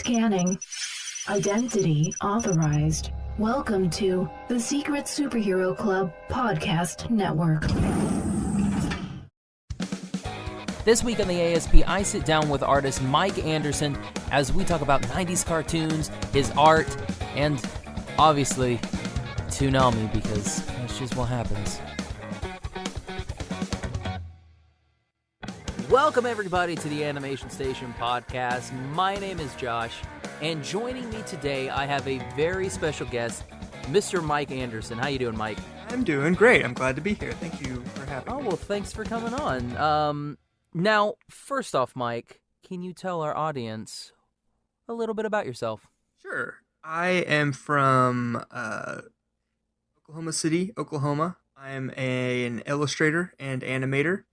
Scanning. Identity authorized. Welcome to the Secret Superhero Club Podcast Network. This week on the ASP, I sit down with artist Mike Anderson as we talk about 90s cartoons, his art, and obviously Toonami, because that's just what happens. Welcome everybody to the Animation Station podcast. My name is Josh, and joining me today I have a very special guest, Mr. Mike Anderson. How you doing, Mike? I'm doing great. I'm glad to be here. Thank you for having me. Oh, well, thanks for coming on. Now, first off, Mike, can you tell our audience a little bit about yourself? Sure. I am from Oklahoma City, Oklahoma. I am an illustrator and animator,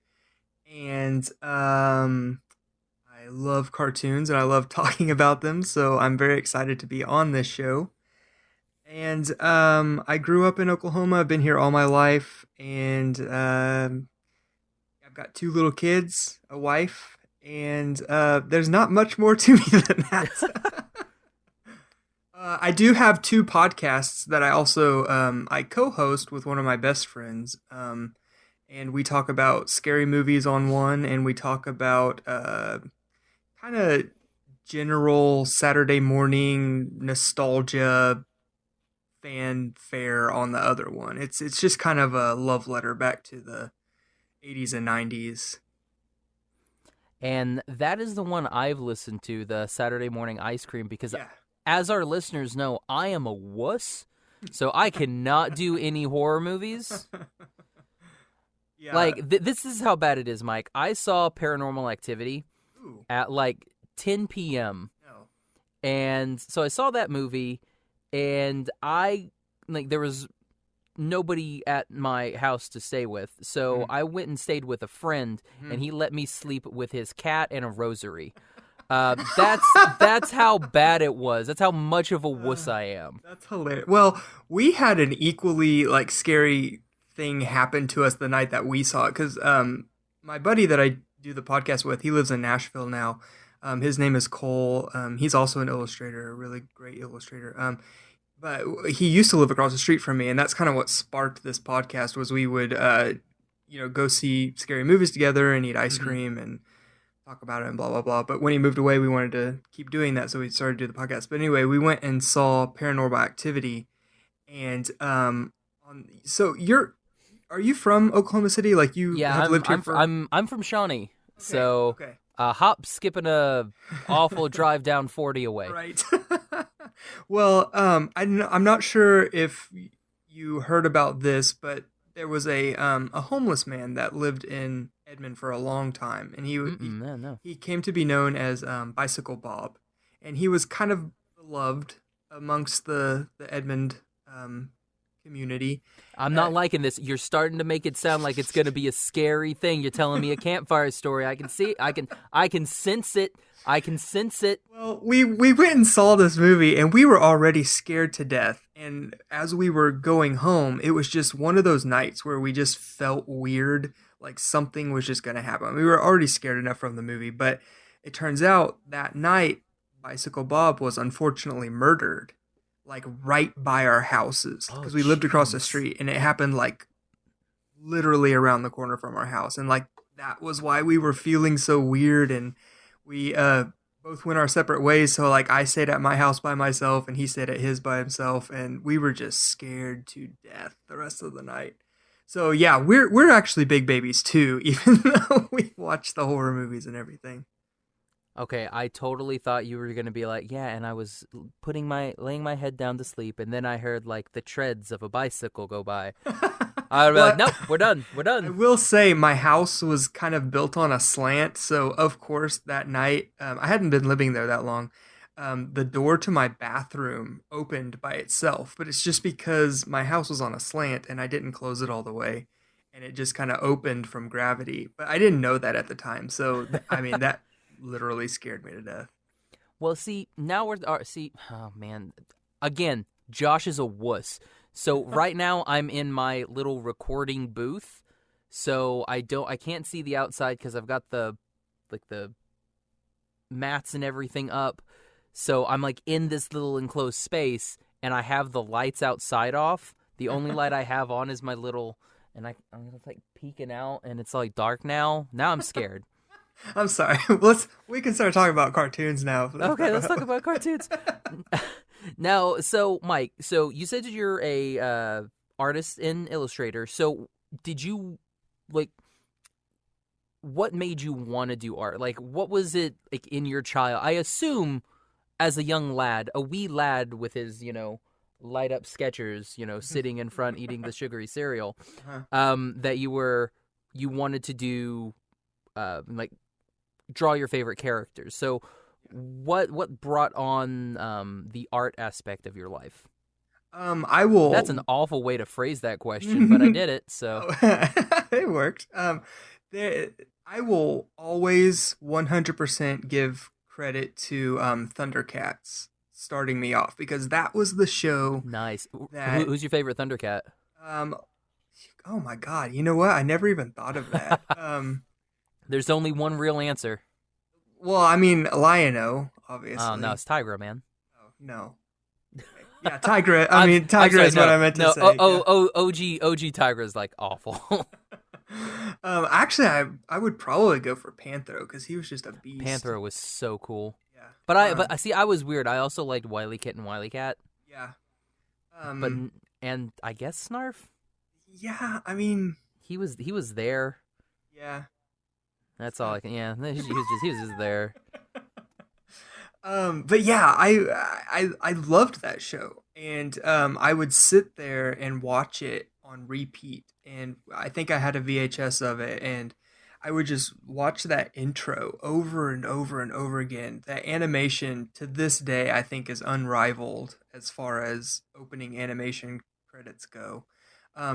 and I love cartoons and I love talking about them, so I'm very excited to be on this show. And I grew up in Oklahoma. I've been here all my life, and I've got 2 little kids, a wife, and there's not much more to me than that. I do have 2 podcasts that I also I co-host with one of my best friends, and we talk about scary movies on one, and we talk about kind of general Saturday morning nostalgia fanfare on the other one. It's just kind of a love letter back to the 80s and 90s. And that is the one I've listened to, the Saturday Morning Ice Cream, because as our listeners know, I am a wuss, so I cannot do any horror movies. Yeah. Like, this is how bad it is, Mike. I saw Paranormal Activity at like 10 p.m. No. And so I saw that movie, and there was nobody at my house to stay with, so I went and stayed with a friend, and he let me sleep with his cat and a rosary. That's how bad it was. That's how much of a wuss I am. That's hilarious. Well, we had an equally scary thing happen to us the night that we saw it, because my buddy that I do the podcast with, he lives in Nashville now. His name is Cole. He's also an illustrator, a really great illustrator. But he used to live across the street from me, and that's kind of what sparked this podcast. Was we would go see scary movies together and eat ice cream and talk about it and blah blah blah. But when he moved away, we wanted to keep doing that, so we started to do the podcast. But anyway, we went and saw Paranormal Activity, and are you from Oklahoma City? Like, you have lived here I'm from Shawnee, so hop, skipping a awful drive down 40 away. Right. Well, I'm not sure if you heard about this, but there was a homeless man that lived in Edmond for a long time, and he came to be known as Bicycle Bob, and he was kind of beloved amongst the Edmond community. I'm not liking this. You're starting to make it sound like it's going to be a scary thing. You're telling me a campfire story. I can see. I can sense it. I can sense it. Well, we went and saw this movie, and we were already scared to death. And as we were going home, it was just one of those nights where we just felt weird, like something was just going to happen. We were already scared enough from the movie, but it turns out that night, Bicycle Bob was unfortunately murdered, like right by our houses, because we lived across the street, and it happened like literally around the corner from our house. And like that was why we were feeling so weird, and we both went our separate ways. So like I stayed at my house by myself, and he stayed at his by himself, and we were just scared to death the rest of the night. So yeah, we're actually big babies too, even though we watch the horror movies and everything. Okay, I totally thought you were going to be like, yeah, and I was laying my head down to sleep, and then I heard like the treads of a bicycle go by. I'd be like, nope, we're done. I will say my house was kind of built on a slant, so of course that night, I hadn't been living there that long, the door to my bathroom opened by itself, but it's just because my house was on a slant and I didn't close it all the way, and it just kind of opened from gravity. But I didn't know that at the time, so I mean that literally scared me to death. Well, see, now oh man, again, Josh is a wuss. So right now I'm in my little recording booth, so I can't see the outside because I've got the mats and everything up. So I'm like in this little enclosed space, and I have the lights outside off. The only light I have on is my little, and I'm just like peeking out, and it's like dark now. Now I'm scared. I'm sorry. We can start talking about cartoons now. Okay, let's talk about cartoons. Now, so Mike, so you said that you're a artist and illustrator. So did you like? What made you want to do art? Like, what was it like in your child? I assume, as a young lad, a wee lad with his, light up Skechers, sitting in front eating the sugary cereal, that you wanted to do, like, draw your favorite characters. So, what brought on the art aspect of your life? I will. That's an awful way to phrase that question, but I did it. So it worked. I will always 100% give credit to Thundercats starting me off, because that was the show. Nice. Who's your favorite Thundercat? Oh my God! You know what? I never even thought of that. There's only one real answer. Well, I mean, Lion-O, obviously. Oh no, it's Tigra, man. Oh no. Yeah, Tigra. Tigra is what I meant to say. OG Tigra is like awful. Actually, I would probably go for Panthro, because he was just a beast. Panthro was so cool. Yeah. But I was weird. I also liked Wile E. Kit and Wile E. Cat. Yeah. And I guess Snarf. Yeah, I mean, he was there. Yeah. That's all I can. Yeah, he was just there. But yeah, I loved that show, and I would sit there and watch it on repeat, and I think I had a VHS of it, and I would just watch that intro over and over and over again. That animation to this day, I think, is unrivaled as far as opening animation credits go.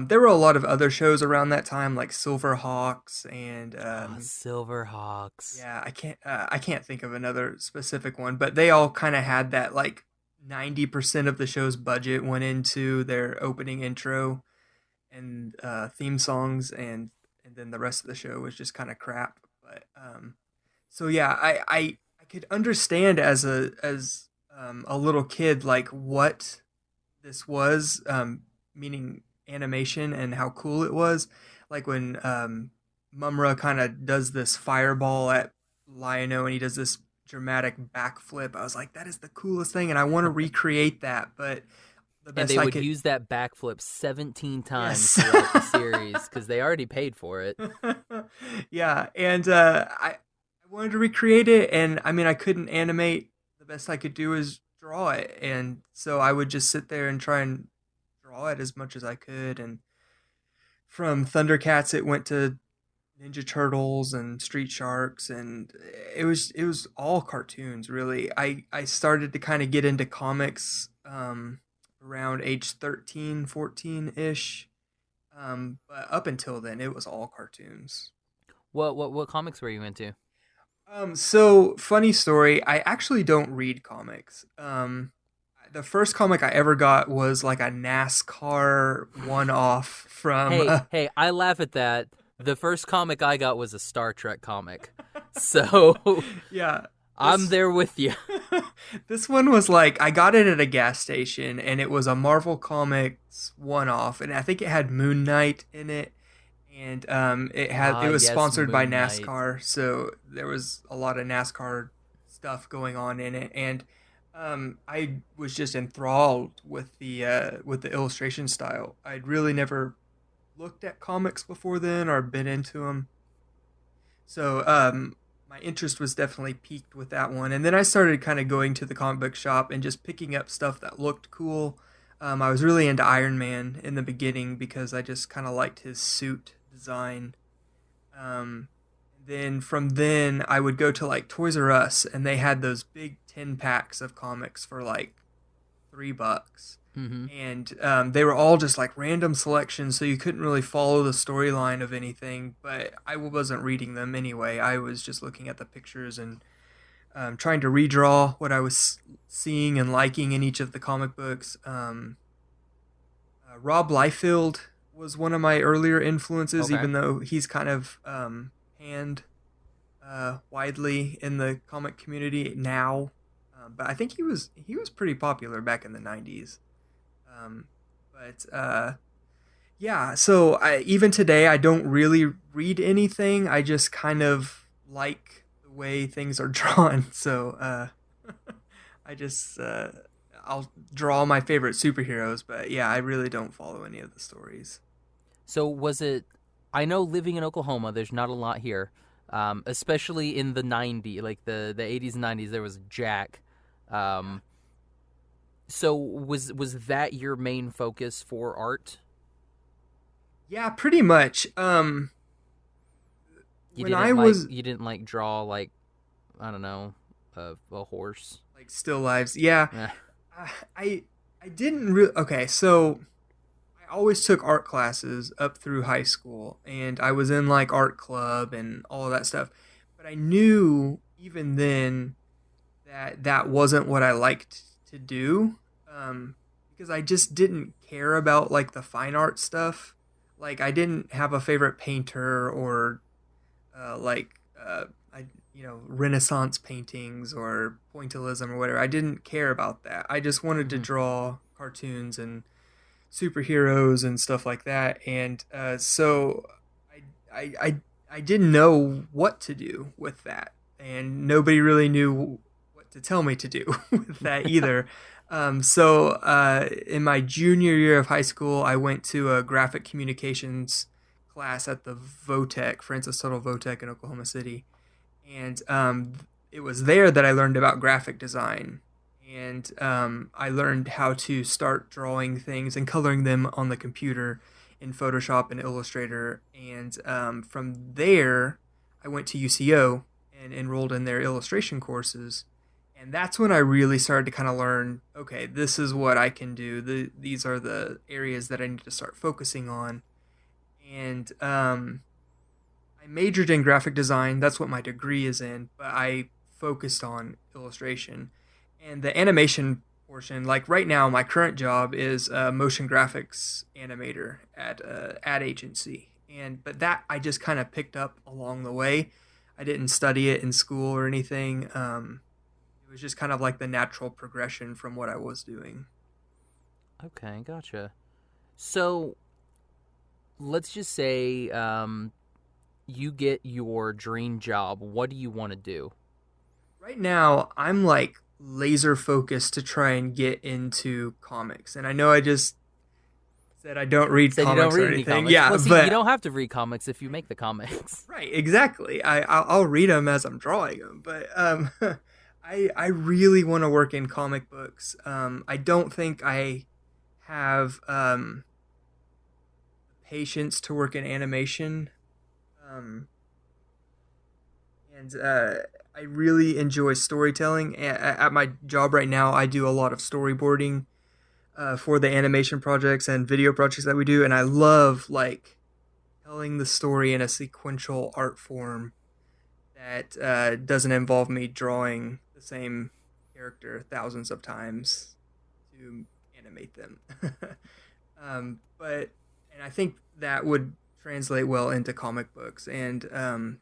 There were a lot of other shows around that time, like Silverhawks and Silverhawks. Yeah, I can't think of another specific one, but they all kind of had that, like 90% of the show's budget went into their opening intro and theme songs, and then the rest of the show was just kind of crap. But so yeah, I could understand as a little kid, like, what this was, meaning animation, and how cool it was. Like when Mumra kind of does this fireball at Lion-O, and he does this dramatic backflip. I was like, that is the coolest thing, and I want to recreate that. But the best and they would use that backflip 17 times throughout the series, because they already paid for it. Yeah, and I wanted to recreate it, and I mean, I couldn't animate. The best I could do is draw it, and so I would just sit there and try and draw it as much as I could. And from Thundercats, it went to Ninja Turtles and Street Sharks, and it was all cartoons, really. I started to kind of get into comics around age 13, 14-ish. But up until then, it was all cartoons. What comics were you into? So, funny story, I actually don't read comics. The first comic I ever got was like a NASCAR one-off from... Hey, I laugh at that. The first comic I got was a Star Trek comic. So, yeah, I'm there with you. This one was like, I got it at a gas station, and it was a Marvel Comics one-off, and I think it had Moon Knight in it, and it was sponsored by NASCAR, so there was a lot of NASCAR stuff going on in it, and I was just enthralled with the illustration style. I'd really never looked at comics before then or been into them, so my interest was definitely piqued with that one. And then I started kind of going to the comic book shop and just picking up stuff that looked cool. I was really into Iron Man in the beginning because I just kind of liked his suit design. Then from then I would go to like Toys R Us, and they had those big 10 packs of comics for like $3. Mm-hmm. And they were all just like random selections, so you couldn't really follow the storyline of anything, but I wasn't reading them anyway. I was just looking at the pictures and trying to redraw what I was seeing and liking in each of the comic books. Rob Liefeld was one of my earlier influences, even though he's kind of panned widely in the comic community now. But I think he was pretty popular back in the 90s. But yeah, so even today I don't really read anything. I just kind of like the way things are drawn. So I just I'll draw my favorite superheroes, but yeah, I really don't follow any of the stories. So was it? I know living in Oklahoma, there's not a lot here, especially in the '90s, like the '80s and '90s. There was Jack. So was that your main focus for art? Yeah, pretty much. You When didn't I was you didn't like draw like I don't know a horse. like still lives, yeah, Eh. I didn't really. Okay, so I always took art classes up through high school, and I was in like art club and all of that stuff. But I knew even then that that wasn't what I liked to do, because I just didn't care about like the fine art stuff. Like I didn't have a favorite painter or like I Renaissance paintings or pointillism or whatever. I didn't care about that. I just wanted to Mhm. draw cartoons and superheroes and stuff like that. And so I didn't know what to do with that, and nobody really knew what to tell me to do with that either. So in my junior year of high school, I went to a graphic communications class at the Votech, Francis Tuttle Votech in Oklahoma City, and it was there that I learned about graphic design. And I learned how to start drawing things and coloring them on the computer in Photoshop and Illustrator. And from there, I went to UCO and enrolled in their illustration courses. And that's when I really started to kind of learn, okay, this is what I can do. These are the areas that I need to start focusing on. And I majored in graphic design. That's what my degree is in, but I focused on illustration. And the animation portion, like right now, my current job is a motion graphics animator at a ad agency. But that I just kind of picked up along the way. I didn't study it in school or anything. It was just kind of like the natural progression from what I was doing. Okay, gotcha. So let's just say you get your dream job. What do you want to do? Right now, I'm like laser focused to try and get into comics. And I know I just said I don't read Said you don't comics or read any anything. comics. Yeah, Well, see, you but don't have to read comics if you make the comics. right, exactly. I'll read them as I'm drawing them, but I really want to work in comic books. I don't think I have patience to work in animation. Um, and I really enjoy storytelling. At my job right now, I do a lot of storyboarding for the animation projects and video projects that we do, and I love like telling the story in a sequential art form that doesn't involve me drawing the same character thousands of times to animate them. But and I think that would translate well into comic books. And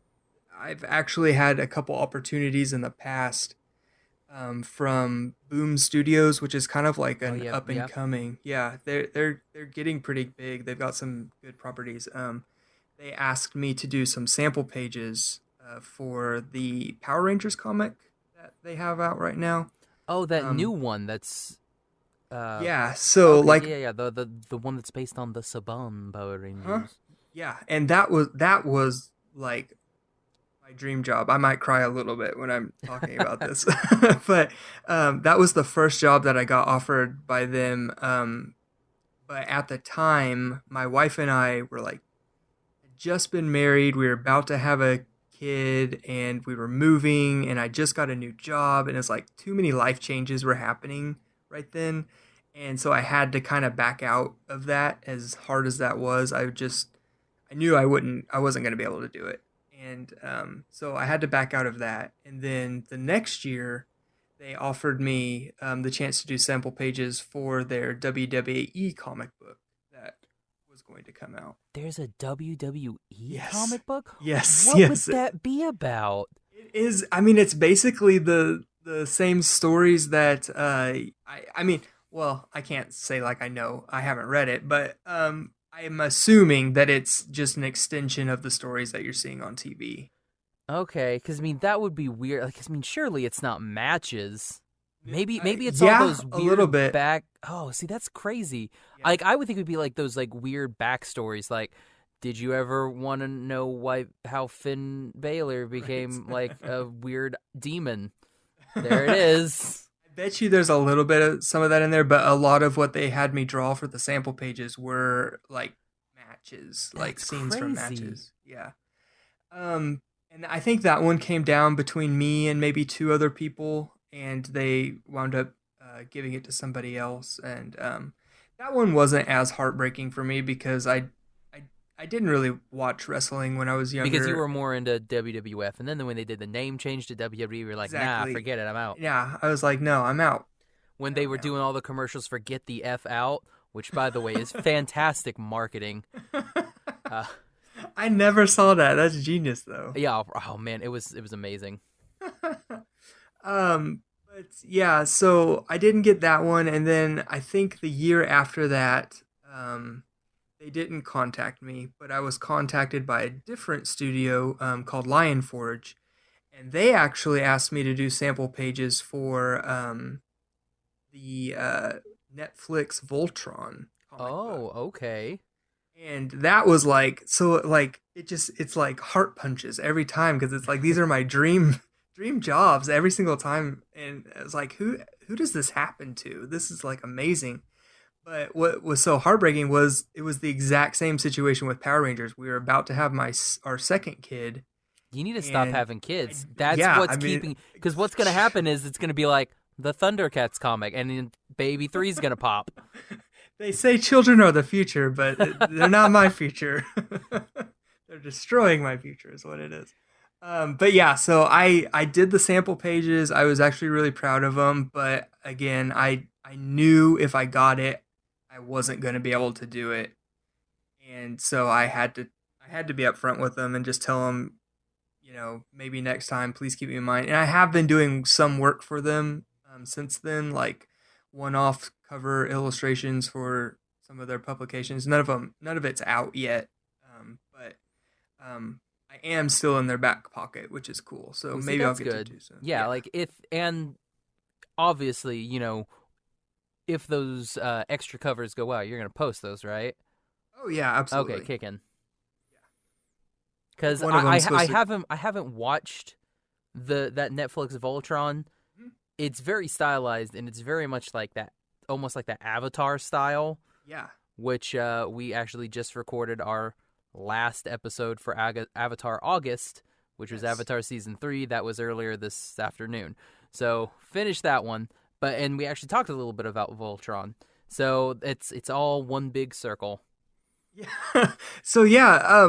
I've actually had a couple opportunities in the past from Boom Studios, which is kind of like Oh, an yep, up and yep. coming. Yeah, they're getting pretty big. They've got some good properties. They asked me to do some sample pages for the Power Rangers comic that they have out right now. Oh, that new Um, one. That's yeah, so okay. like, Yeah. The one that's based on the Saban Power huh? Rangers. Yeah, and that was like my dream job. I might cry a little bit when I'm talking about this, but that was the first job that I got offered by them. But at the time, my wife and I were like had just been married. We were about to have a kid, and we were moving, and I just got a new job, and it's like too many life changes were happening right then. And so I had to kind of back out of that as hard as that was. I knew I wasn't going to be able to do it. And so I had to back out of that. And then the next year, they offered me the chance to do sample pages for their WWE comic book that was going to come out. There's a WWE Yes. comic book. Yes, What would yes. that be about? It is, I mean, it's basically the the same stories that I mean, well, I can't say like I know. I haven't read it, but I'm assuming that it's just an extension of the stories that you're seeing on TV. Okay, because I mean that would be weird. Like, I mean, surely it's not matches. Maybe it's all Yeah, those a little weird bit. back. Oh, see, that's crazy. Yeah. Like, I would think it would be like those like weird backstories. Like, did you ever want to know how Finn Balor became like a weird demon? There it is. I bet you there's a little bit of some of that in there, but a lot of what they had me draw for the sample pages were like matches, like That's scenes from crazy. matches. Yeah. And I think that one came down between me and maybe two other people, and they wound up giving it to somebody else. And that one wasn't as heartbreaking for me because I, I didn't really watch wrestling when I was Because you younger. were more into WWF, and then when they did the name change to WWE, you were like, nah, Exactly. forget it, I'm out. Yeah, I was like, no, I'm out. When they Out were now. doing all the commercials for Get the F Out, which, by the way, is fantastic marketing. Uh, I never saw that. That's genius, though. yeah, oh man, it was amazing. But yeah, so I didn't get that one, and then I think the year after that, they didn't contact me, but I was contacted by a different studio called Lion Forge, and they actually asked me to do sample pages for the Netflix Voltron comic book. Oh, okay. And that was like so like it's like heart punches every time because it's like these are my dream jobs every single time, and it's like who does this happen to? This is like amazing. But what was so heartbreaking was it was the exact same situation with Power Rangers. We were about to have our second kid, You need to stop and having kids. That's yeah, what's keeping. Because what's going to happen is it's going to be like the Thundercats comic, and then Baby 3's going to pop. they say children are the future, but they're not my future. They're destroying my future, is what it is. But yeah, so I did the sample pages. I was actually really proud of them, but again, I knew if I got it, I wasn't going to be able to do it, and so I had to be upfront with them and just tell them, maybe next time, please keep me in mind. And I have been doing some work for them since then, like one-off cover illustrations for some of their publications. None of it's out yet, but I am still in their back pocket, which is cool. So Well, see, maybe I'll that's get to good. do so. Yeah, like and obviously, if those extra covers go out, you're going to post those, right? Oh yeah, absolutely. Okay, kicking. I think Because one of them's supposed to. I haven't watched that Netflix Voltron. It's very stylized, and it's very much like that, almost like that Avatar style, Yeah. which we actually just recorded our last episode for Avatar August, which was Yes. Avatar Season 3. That was earlier this afternoon. So finished that one, and we actually talked a little bit about Voltron. So it's all one big circle. Yeah. So yeah,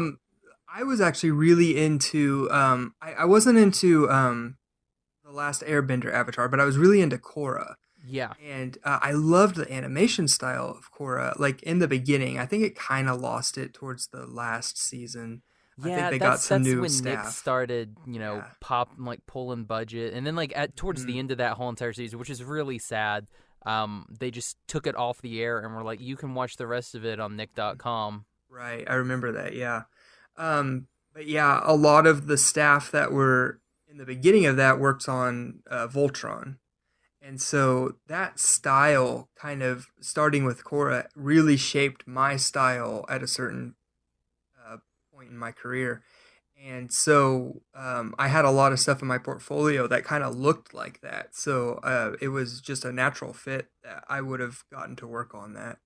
I was actually really into I wasn't into the last Airbender Avatar, but I was really into Korra. Yeah. And I loved the animation style of Korra. Like in the beginning, I think it kind of lost it towards the last season. I think Yeah, they got some that's new when Nick staff. started, Yeah. pulling budget, and then like towards the Mhm. end of that whole entire season, which is really sad. They just took it off the air and were like, you can watch the rest of it on Nick.com. Right, I remember that. Yeah, but yeah, a lot of the staff that were in the beginning of that worked on Voltron, and so that style, kind of starting with Korra, really shaped my style at a certain uh, point in my career. And so I had a lot of stuff in my portfolio that kind of looked like that. So it was just a natural fit that I would have gotten to work on that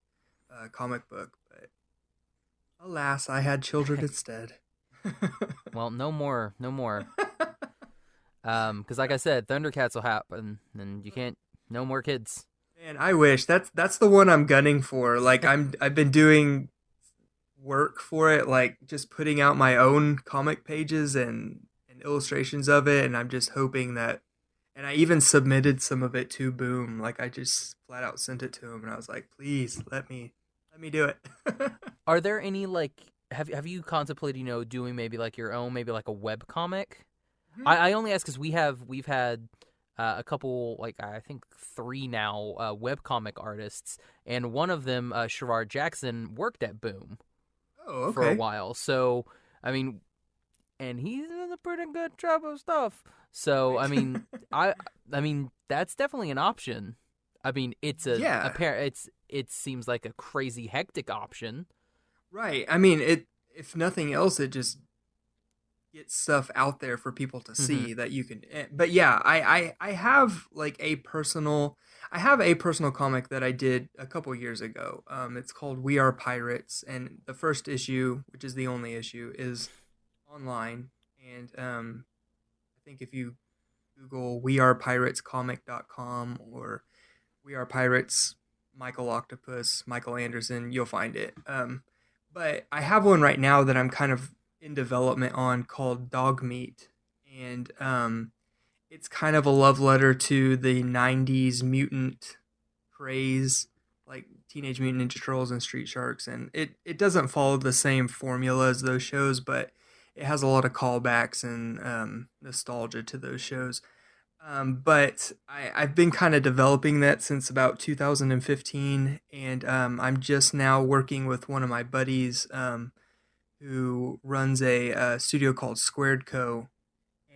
comic book. But alas, I had children instead. Well, no more, no more. Because like I said, Thundercats will happen, and you can't, no more kids. Man, I wish that's the one I'm gunning for. Like I've been doing work for it, like just putting out my own comic pages and illustrations of it, and I'm just hoping that. And I even submitted some of it to Boom. Like I just flat out sent it to him, and I was like, "Please let me do it." Are there any like have you contemplated doing maybe like your own maybe like a web comic? Mhm. I only ask because we've had a couple, like I think 3 now, webcomic artists, and one of them, Sherrod Jackson, worked at Boom Oh, for a okay. while. So, I mean, and he's in a pretty good job of stuff. So, I Right. mean, I mean, that's definitely an option. I mean, it's Yeah. it seems like a crazy hectic option. Right. I mean, if nothing else, it just gets stuff out there for people to Mm-hmm. see that you can. But yeah, I have like I have a personal comic that I did a couple years ago. It's called We Are Pirates, and the first issue, which is the only issue, is online. And I think if you Google wearepiratescomic.com or We Are Pirates, Michael Octopus, Michael Anderson, you'll find it. But I have one right now that I'm kind of in development on called Dog Meat. And it's kind of a love letter to the 90s mutant craze, like Teenage Mutant Ninja Turtles and Street Sharks. And it doesn't follow the same formula as those shows, but it has a lot of callbacks and nostalgia to those shows. But I've been kind of developing that since about 2015, and I'm just now working with one of my buddies who runs a studio called Squared Co.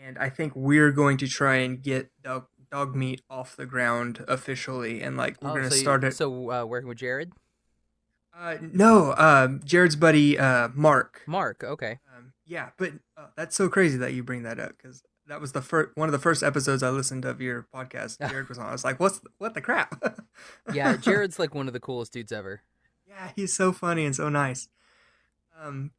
And I think we're going to try and get dog meat off the ground officially, and like we're Oh, gonna so start it. working with Jared, No, Jared's buddy Mark. Mark. Okay. Yeah, but that's so crazy that you bring that up because that was the first one of the first episodes I listened of your podcast. Jared was on. I was like, what the crap? Yeah, Jared's like one of the coolest dudes ever. Yeah, he's so funny and so nice.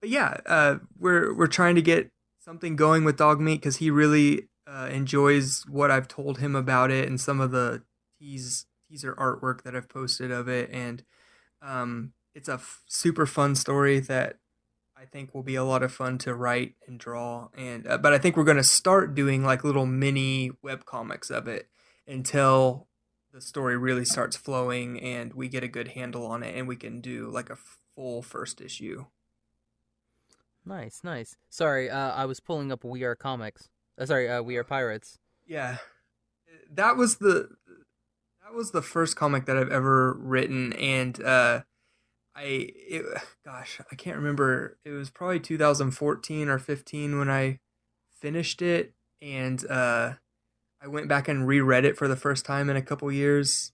But yeah, we're trying to get something going with Dog Meat because he really enjoys what I've told him about it and some of the teaser artwork that I've posted of it, and it's a super fun story that I think will be a lot of fun to write and draw. And but I think we're gonna start doing like little mini web comics of it until the story really starts flowing and we get a good handle on it and we can do like a full first issue. Nice, nice. Sorry, I was pulling up We Are Comics. We Are Pirates. Yeah, that was the first comic that I've ever written, and gosh, I can't remember. It was probably 2014 or 15 when I finished it, and I went back and reread it for the first time in a couple years.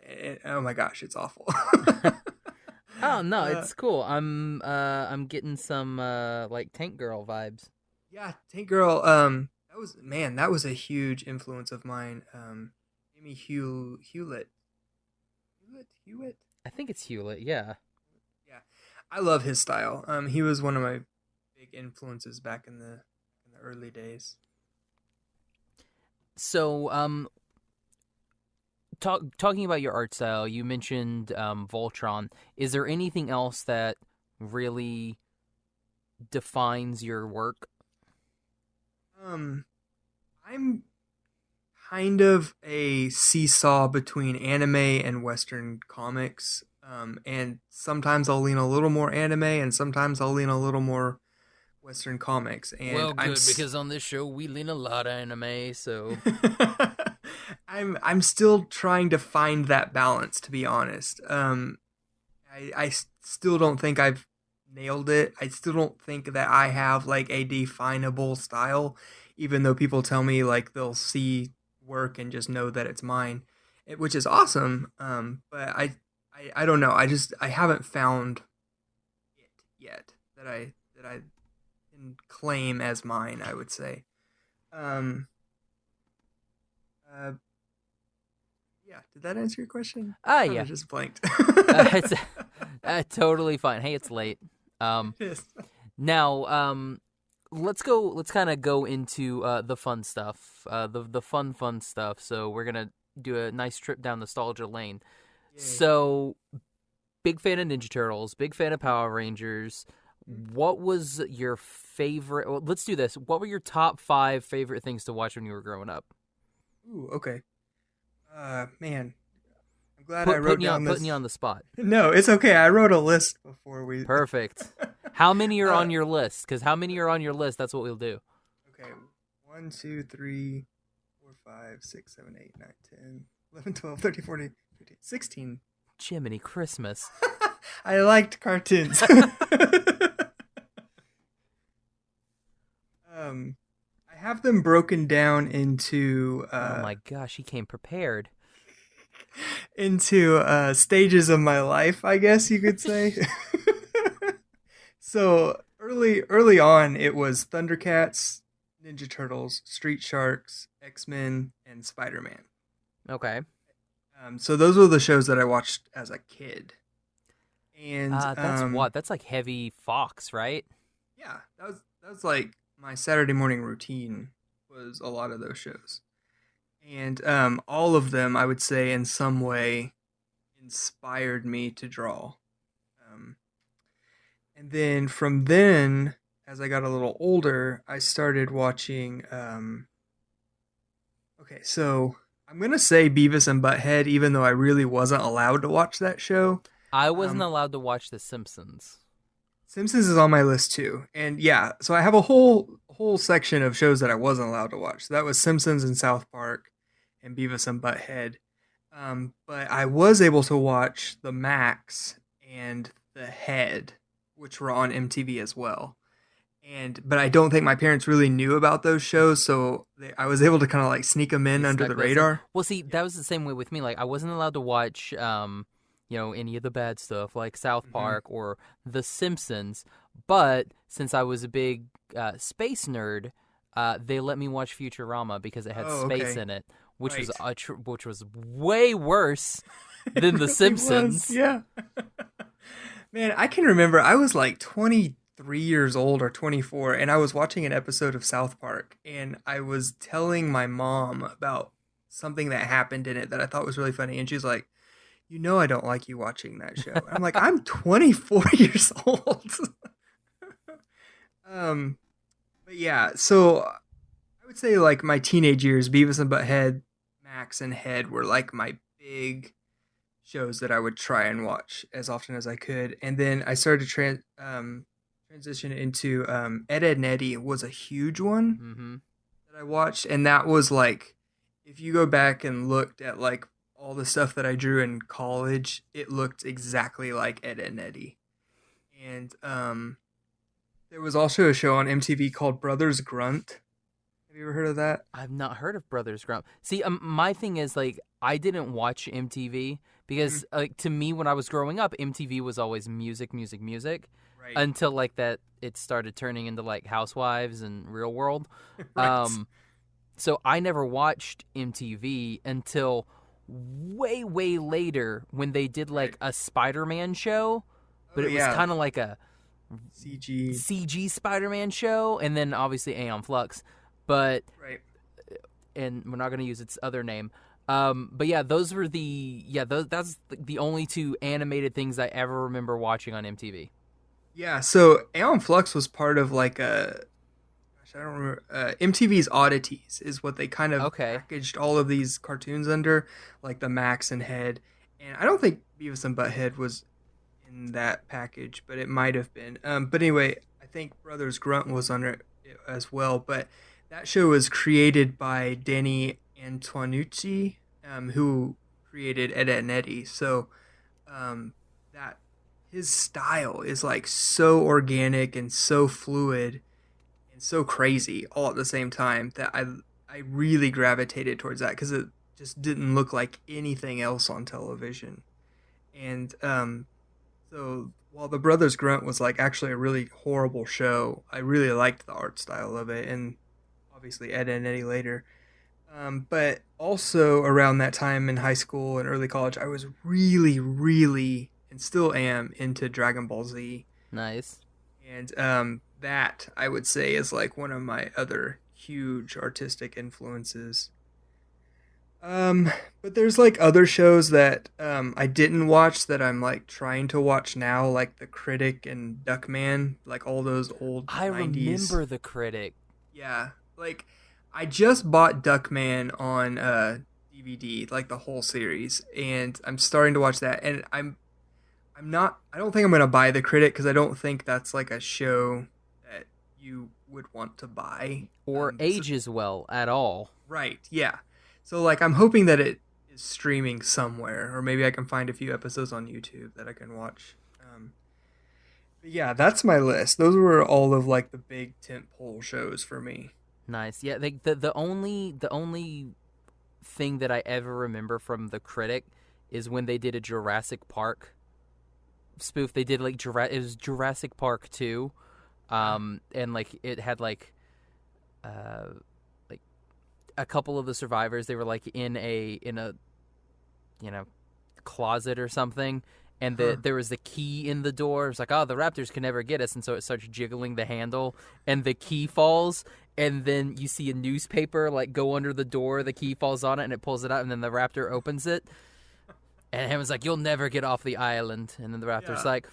And, oh my gosh, it's awful. Oh no, it's cool. I'm getting some like Tank Girl vibes. Yeah, Tank Girl. That was a huge influence of mine. Amy Hewitt. I think it's Hewlett. Yeah. Yeah, I love his style. He was one of my big influences back in the early days. So, talking about your art style, you mentioned Voltron. Is there anything else that really defines your work? I'm kind of a seesaw between anime and Western comics. And sometimes I'll lean a little more anime, and sometimes I'll lean a little more Western comics. And Well, good, because on this show we lean a lot of anime, so I'm still trying to find that balance, to be honest. I still don't think I've nailed it. I still don't think that I have like a definable style, even though people tell me like they'll see work and just know that it's mine, which is awesome. But I don't know. I haven't found it yet that I can claim as mine, I would say. Um, yeah, did that answer your question? yeah. I just blanked. It's totally fine. Hey, it's late. Yes. Now, let's kind of go into the fun stuff, the fun stuff. So we're gonna do a nice trip down nostalgia lane. Yay. So, big fan of Ninja Turtles, big fan of Power Rangers. What was your favorite? Well, let's do this. What were your top 5 favorite things to watch when you were growing up? Ooh, okay. Man, I'm glad I wrote down this. Putting you on the spot. No, it's okay. I wrote a list before we. Perfect. How many are on your list? Because how many are on your list? That's what we'll do. Okay, 1, 2, 3, 4, 5, 6, 7, 8, 9, 10, 11, 12, 13, 14, 15, 16. Jiminy Christmas. I liked cartoons. I have them broken down into Oh my gosh, he came prepared. into stages of my life, I guess you could say. So early on, it was Thundercats, Ninja Turtles, Street Sharks, X-Men, and Spider-Man. Okay. So those were the shows that I watched as a kid. And that's like heavy Fox, right? Yeah, that was like my Saturday morning routine was a lot of those shows. And all of them, I would say, in some way inspired me to draw. And then from then, as I got a little older, I started watching. Okay, so I'm gonna say Beavis and Butthead, even though I really wasn't allowed to watch that show. I wasn't allowed to watch The Simpsons. Simpsons is on my list too, and yeah, so I have a whole section of shows that I wasn't allowed to watch. So that was Simpsons and South Park, and Beavis and Butthead. But I was able to watch the Max and the Head, which were on MTV as well. But I don't think my parents really knew about those shows, so I was able to kind of like sneak them in under the radar. Well, see, that was the same way with me. Like, I wasn't allowed to watch, any of the bad stuff like South Park or The Simpsons. But since I was a big space nerd, they let me watch Futurama because it had space in it, which was which was way worse than The Simpsons. Yeah. Man, I can remember I was like 23 years old or 24, and I was watching an episode of South Park, and I was telling my mom about something that happened in it that I thought was really funny, and she's like, "You know I don't like you watching that show." I'm like, "I'm 24 years old." But yeah, so I would say like my teenage years, Beavis and Butthead, Max, and Head were like my big shows that I would try and watch as often as I could. And then I started to transition into Ed, Edd n Eddy was a huge one that I watched. And that was like, if you go back and looked at like all the stuff that I drew in college, it looked exactly like Ed, Edd n Eddy. And there was also a show on MTV called Brothers Grunt. Have you ever heard of that? I've not heard of Brothers Grunt. See, my thing is like I didn't watch MTV because like to me when I was growing up, MTV was always music, right. Until like that it started turning into like Housewives and Real World. Right. So I never watched MTV until way later when they did like a Spider-Man show, but it was kind of like a CG Spider-Man show, and then obviously Aeon Flux. But and we're not going to use its other name. But yeah, those were that's the only two animated things I ever remember watching on MTV. Yeah, so Aeon Flux was part of like I don't remember. MTV's Oddities is what they kind of packaged all of these cartoons under, like the Max and Head. And I don't think Beavis and Butthead was in that package, but it might have been. But anyway, I think Brothers Grunt was under it as well. But that show was created by Danny Antonucci, who created Ed, Edd n Eddy. So that his style is like so organic and so fluid and so crazy all at the same time that I really gravitated towards that because it just didn't look like anything else on television. And so while the Brothers Grunt was like actually a really horrible show, I really liked the art style of it, and obviously Ed, Edd n Eddy later. But also around that time in high school and early college, I was really, and still am, into Dragon Ball Z. Nice. And that, I would say, is like one of my other huge artistic influences. But there's like other shows that I didn't watch that I'm like trying to watch now, like The Critic and Duckman, like all those old 90s. I remember The Critic. Yeah, like I just bought Duckman on DVD, like the whole series, and I'm starting to watch that. And I don't think I'm gonna buy The Critic because I don't think that's like a show you would want to buy or ages well at all. Right, yeah. So like I'm hoping that it is streaming somewhere, or maybe I can find a few episodes on YouTube that I can watch. But yeah, that's my list. Those were all of like the big tentpole shows for me. Nice. Yeah, the only thing that I ever remember from the Critic is when they did a Jurassic Park spoof. They did like it was Jurassic Park 2. And like it had like a couple of the survivors, they were like in a closet or something, and there was the key in the door. It was like, oh, the raptors can never get us, and so it starts jiggling the handle, and the key falls, and then you see a newspaper like go under the door, the key falls on it, and it pulls it out, and then the raptor opens it, and Hammond's like, you'll never get off the island, and then the raptor's like,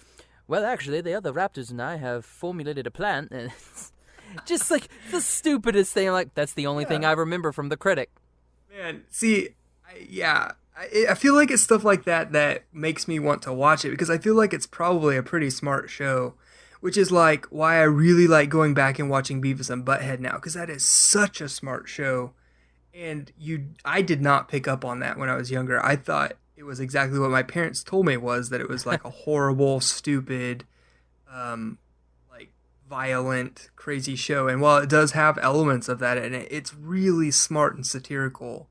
well, actually, the other raptors and I have formulated a plan, and it's just like the stupidest thing. Like, that's the only thing I remember from the Critic. Man, see, I feel like it's stuff like that that makes me want to watch it, because I feel like it's probably a pretty smart show, which is like why I really like going back and watching Beavis and Butthead now, because that is such a smart show. And I did not pick up on that when I was younger. I thought it was exactly what my parents told me, was that it was like a horrible, stupid, like violent, crazy show. And while it does have elements of that in it, it's really smart and satirical.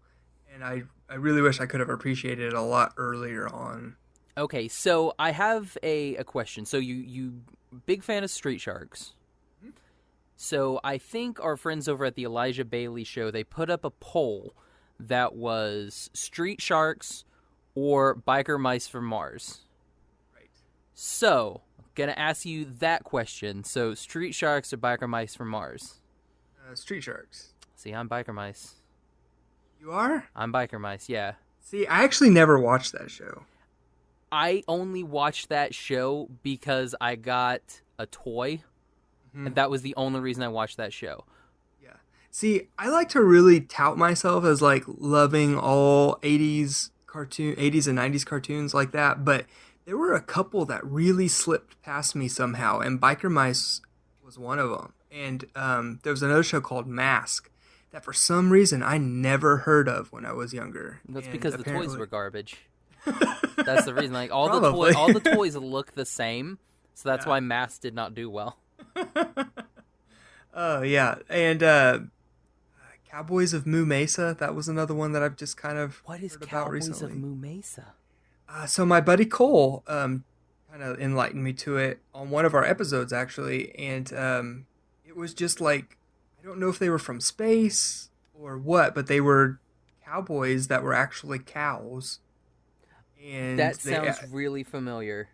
And I really wish I could have appreciated it a lot earlier on. Okay, so I have a question. So you big fan of Street Sharks. So I think our friends over at the Elijah Bailey show, they put up a poll that was Street Sharks or Biker Mice from Mars. Right. So, I'm going to ask you that question. So, Street Sharks or Biker Mice from Mars? Street Sharks. See, I'm Biker Mice. You are? I'm Biker Mice, yeah. See, I actually never watched that show. I only watched that show because I got a toy. And that was the only reason I watched that show. Yeah. See, I like to really tout myself as like loving all 80s and 90s cartoons like that, but there were a couple that really slipped past me somehow, and Biker Mice was one of them. And there was another show called Mask that for some reason I never heard of when I was younger. That's and because apparently... the toys were garbage. That's the reason. Like all Probably. all the toys look the same, so that's why Mask did not do well. Oh yeah, and Cowboys of Mu Mesa. That was another one that I've just kind of What is heard about Cowboys recently. of Mu Mesa? So my buddy Cole kind of enlightened me to it on one of our episodes actually, and it was just like, I don't know if they were from space or what, but they were cowboys that were actually cows. And That sounds really familiar.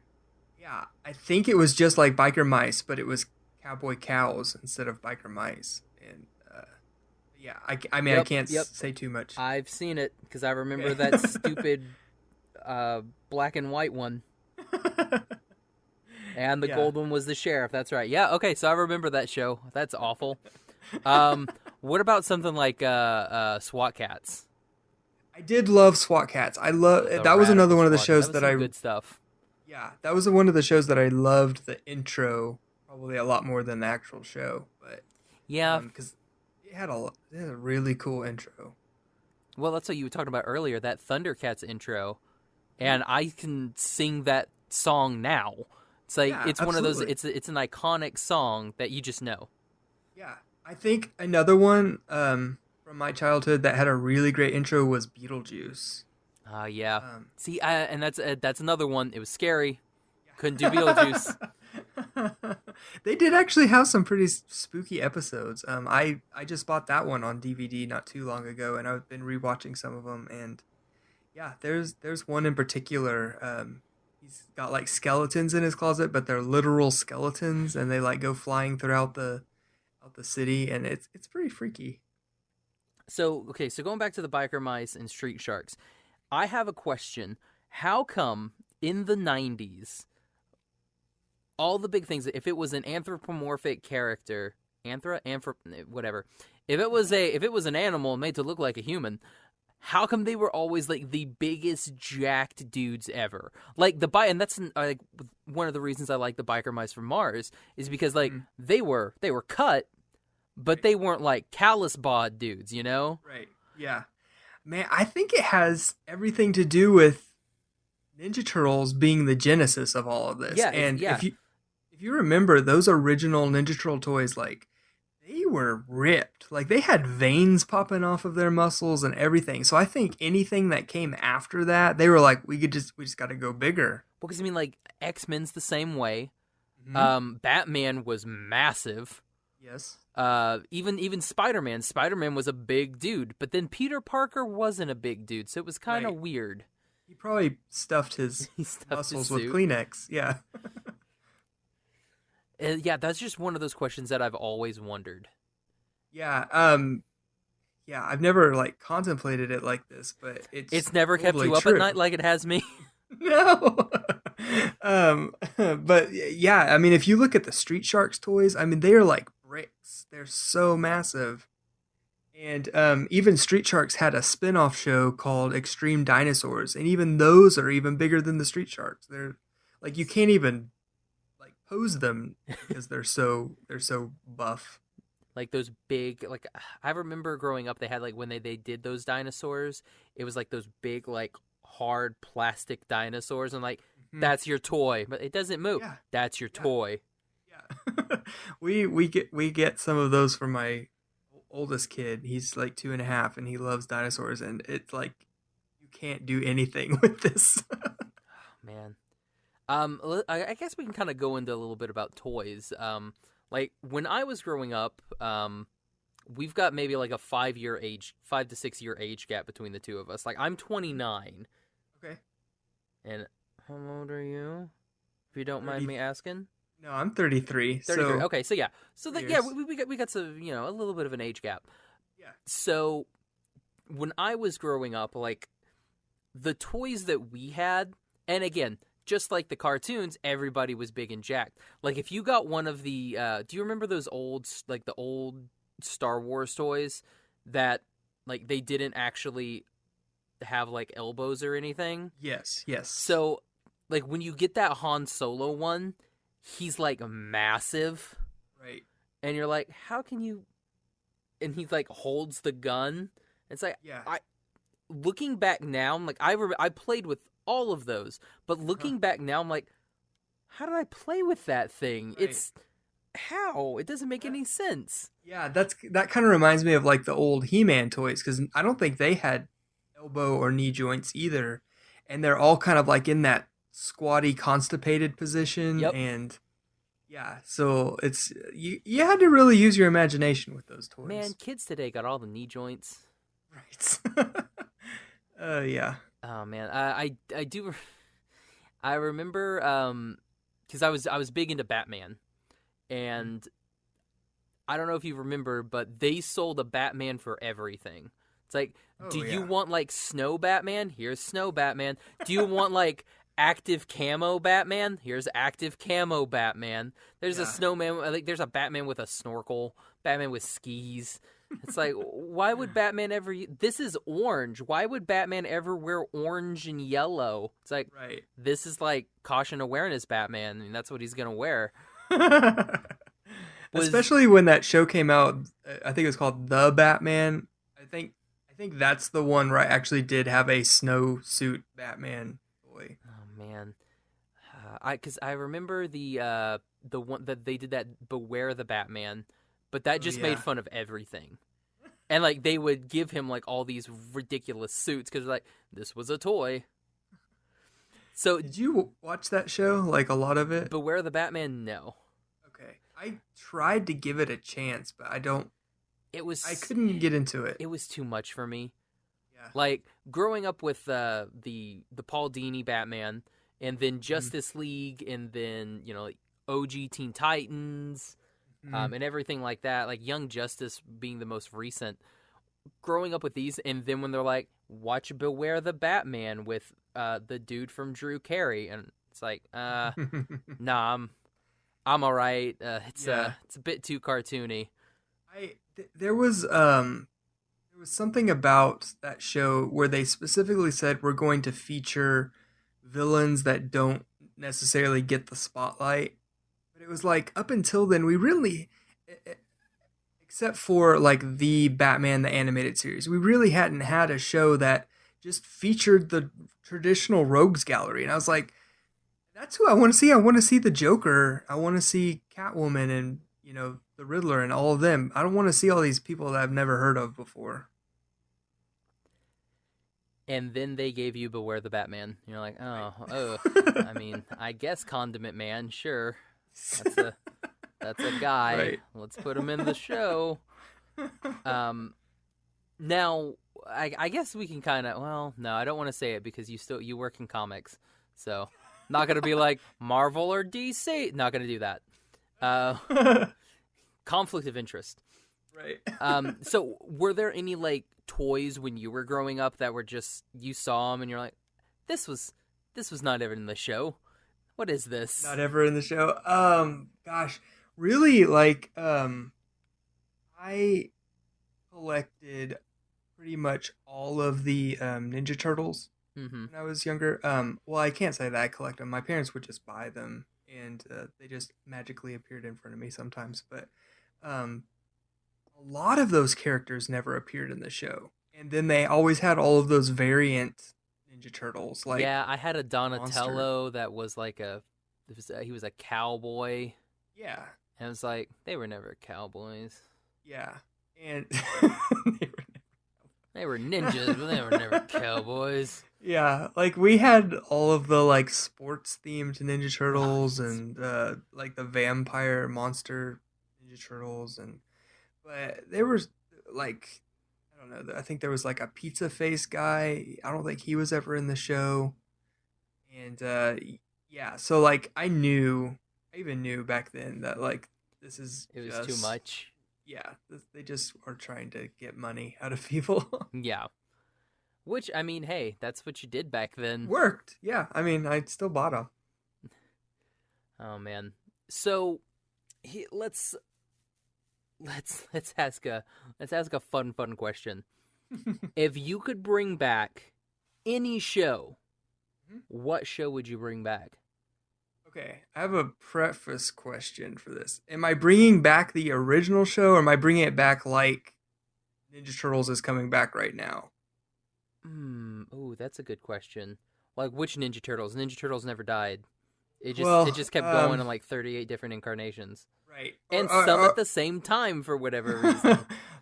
Yeah, I think it was just like Biker Mice, but it was cowboy cows instead of biker mice. And yeah, I mean, I can't say too much. I've seen it because I remember that stupid black and white one. And the gold one was the sheriff. That's right. Yeah, okay, so I remember that show. That's awful. What about something like SWAT Kats? I did love SWAT Kats. That was another one of the shows that good stuff. Yeah, that was one of the shows that I loved the intro probably a lot more than the actual show. But yeah, because it had a really cool intro. Well, that's what you were talking about earlier, that Thundercats intro, and I can sing that song now. It's like it's one of those. It's an iconic song that you just know. Yeah, I think another one from my childhood that had a really great intro was Beetlejuice. Yeah. See, and that's another one. It was scary. Couldn't do Beetlejuice. They did actually have some pretty spooky episodes. I just bought that one on DVD not too long ago, and I've been rewatching some of them. And yeah, there's one in particular. He's got like skeletons in his closet, but they're literal skeletons, and they like go flying throughout the city, and it's pretty freaky. So going back to the biker mice and street sharks, I have a question. How come in the 90s, all the big things, if it was an anthropomorphic character, whatever, if it was an animal made to look like a human, how come they were always like the biggest jacked dudes ever? Like and that's like one of the reasons I like the biker mice from Mars is because like they were cut, but they weren't like callous bod dudes, you know? Right. Yeah. Man, I think it has everything to do with Ninja Turtles being the genesis of all of this. Yeah, And yeah. if you remember those original Ninja Turtle toys, like they were ripped. Like they had veins popping off of their muscles and everything. So I think anything that came after that, they were like, we just got to go bigger. Because I mean, like X-Men's the same way. Mm-hmm. Batman was massive. Yes. Even Spider-Man. Spider-Man was a big dude, but then Peter Parker wasn't a big dude, so it was kind of Right. weird. He probably stuffed his He stuffed muscles his with suit. Kleenex. Yeah. Yeah, that's just one of those questions that I've always wondered. Yeah. Yeah, I've never like contemplated it like this, but It's never kept totally you up true. at night like it has me. No. But yeah, I mean, if you look at the Street Sharks toys, I mean, they are like bricks. They're so massive. And even Street Sharks had a spin-off show called Extreme Dinosaurs, and even those are even bigger than the Street Sharks. They're like you can't even like pose them because they're so buff. Like those big, like I remember growing up, they had like when they did those dinosaurs, it was like those big like hard plastic dinosaurs, and like Mhm. that's your toy, but it doesn't move. Yeah. That's your Yeah. toy. Yeah. we get some of those from my oldest kid. He's like 2.5 and he loves dinosaurs, and it's like you can't do anything with this. Man. I guess we can kind of go into a little bit about toys. Like when I was growing up, we've got maybe like a 5 to 6 year age gap between the two of us. Like I'm 29, Okay. and how old are you? If you don't mind 30. me asking. No, I'm 33. 33. So Okay, so yeah, so Years. yeah, we got some, a little bit of an age gap. Yeah. So when I was growing up, like the toys that we had, and again, just like the cartoons, everybody was big and jacked. Like if you got one of the, do you remember those the old Star Wars toys that like they didn't actually have like elbows or anything? Yes. Yes. So like when you get that Han Solo one, he's like massive. Right. And you're like, how can you? And he like holds the gun. It's like, Yeah. looking back now, I'm like, I played with all of those, but looking back now, I'm like, how did I play with that thing? Right. It's how it doesn't make any sense. Yeah, that kind of reminds me of like the old He-Man toys, because I don't think they had elbow or knee joints either, and they're all kind of like in that squatty, constipated position. Yep. And yeah, so it's you had to really use your imagination with those toys. Man, kids today got all the knee joints. Right. Yeah. Oh man, I do. I remember because I was big into Batman, and I don't know if you remember, but they sold a Batman for everything. It's like, Oh, do you yeah. want like Snow Batman? Here's Snow Batman. Do you want like active camo Batman? Here's active camo Batman. There's a Yeah. snowman. I think there's a Batman with a snorkel. Batman with skis. It's like, why would Batman ever? This is orange. Why would Batman ever wear orange and yellow? It's like, Right. this is like caution awareness Batman. I mean, that's what he's gonna wear. Especially when that show came out, I think it was called The Batman. I think that's the one where I actually did have a snowsuit Batman toy. Oh man, because I remember the one that they did that Beware the Batman, but that just made yeah. fun of everything, and like they would give him like all these ridiculous suits because like this was a toy. So Did you watch that show? Like a lot of it? Beware the Batman, no, Okay. I tried to give it a chance, but I couldn't get into it. It was too much for me. Yeah. Like growing up with the Paul Dini Batman, and then Justice League, and then like OG Teen Titans, and everything like that. Like Young Justice being the most recent. Growing up with these, and then when they're like, "Watch Beware the Batman" with the dude from Drew Carey, and it's like, nah, I'm all right. It's a bit too cartoony. There was something about that show where they specifically said we're going to feature villains that don't necessarily get the spotlight. But it was like up until then we really except for like the Batman the animated series, we really hadn't had a show that just featured the traditional rogues gallery. And I was like, that's who I want to see. I want to see the Joker. I want to see Catwoman and, the Riddler and all of them. I don't want to see all these people that I've never heard of before. And then they gave you Beware the Batman. You're like, oh. I mean, I guess Condiment Man, sure. That's a guy. Right. Let's put him in the show. Now, I guess we can kind of. Well, no, I don't want to say it because you work in comics, so not gonna be like Marvel or DC. Not gonna do that. Conflict of interest. Right. So were there any like toys when you were growing up that were just you saw them and you're like, this was not ever in the show. What is this? Not ever in the show. Gosh, really, like, I collected pretty much all of the Ninja Turtles when I was younger. Well, I can't say that I collect them. My parents would just buy them, and they just magically appeared in front of me sometimes. But a lot of those characters never appeared in the show, and then they always had all of those variant Ninja Turtles. Like, yeah, I had a Donatello Monster. that was like he was a cowboy. Yeah, And it was like, they were never cowboys. yeah, and They were ninjas, but they were never cowboys. yeah, like we had all of the like sports themed Ninja Turtles and like the vampire monster Ninja Turtles, but there was like, I don't know, I think there was like a pizza face guy. I don't think he was ever in the show. And yeah, so like I even knew back then that like this is It was too much. Yeah, they just are trying to get money out of people. Yeah. Which, I mean, hey, that's what you did back then. Worked. Yeah, I mean, I still bought them. Oh man. So let's ask a fun question. If you could bring back any show, what show would you bring back? Okay, I have a preface question for this. Am I bringing back the original show, or am I bringing it back like Ninja Turtles is coming back right now? Oh, that's a good question. Like, which Ninja Turtles? Ninja Turtles never died. It just kept going in like 38 different incarnations. Right. And some at the same time for whatever reason.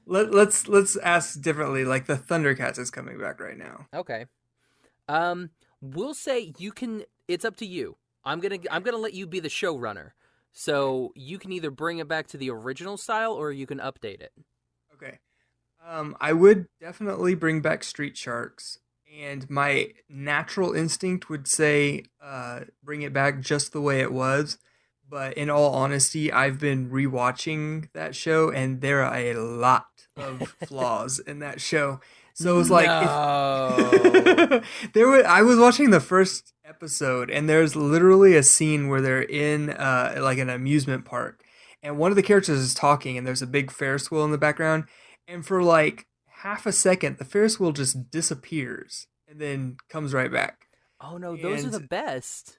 Let's ask differently. Like the Thundercats is coming back right now. Okay. We'll say you can. It's up to you. I'm gonna let you be the showrunner. So you can either bring it back to the original style or you can update it. Okay. I would definitely bring back Street Sharks, and my natural instinct would say bring it back just the way it was. But in all honesty, I've been rewatching that show, and there are a lot of flaws in that show. So it was like, I was watching the first episode, and there's literally a scene where they're in like an amusement park, and one of the characters is talking, and there's a big Ferris wheel in the background, and for like half a second, the Ferris wheel just disappears and then comes right back. Oh no, those are the best.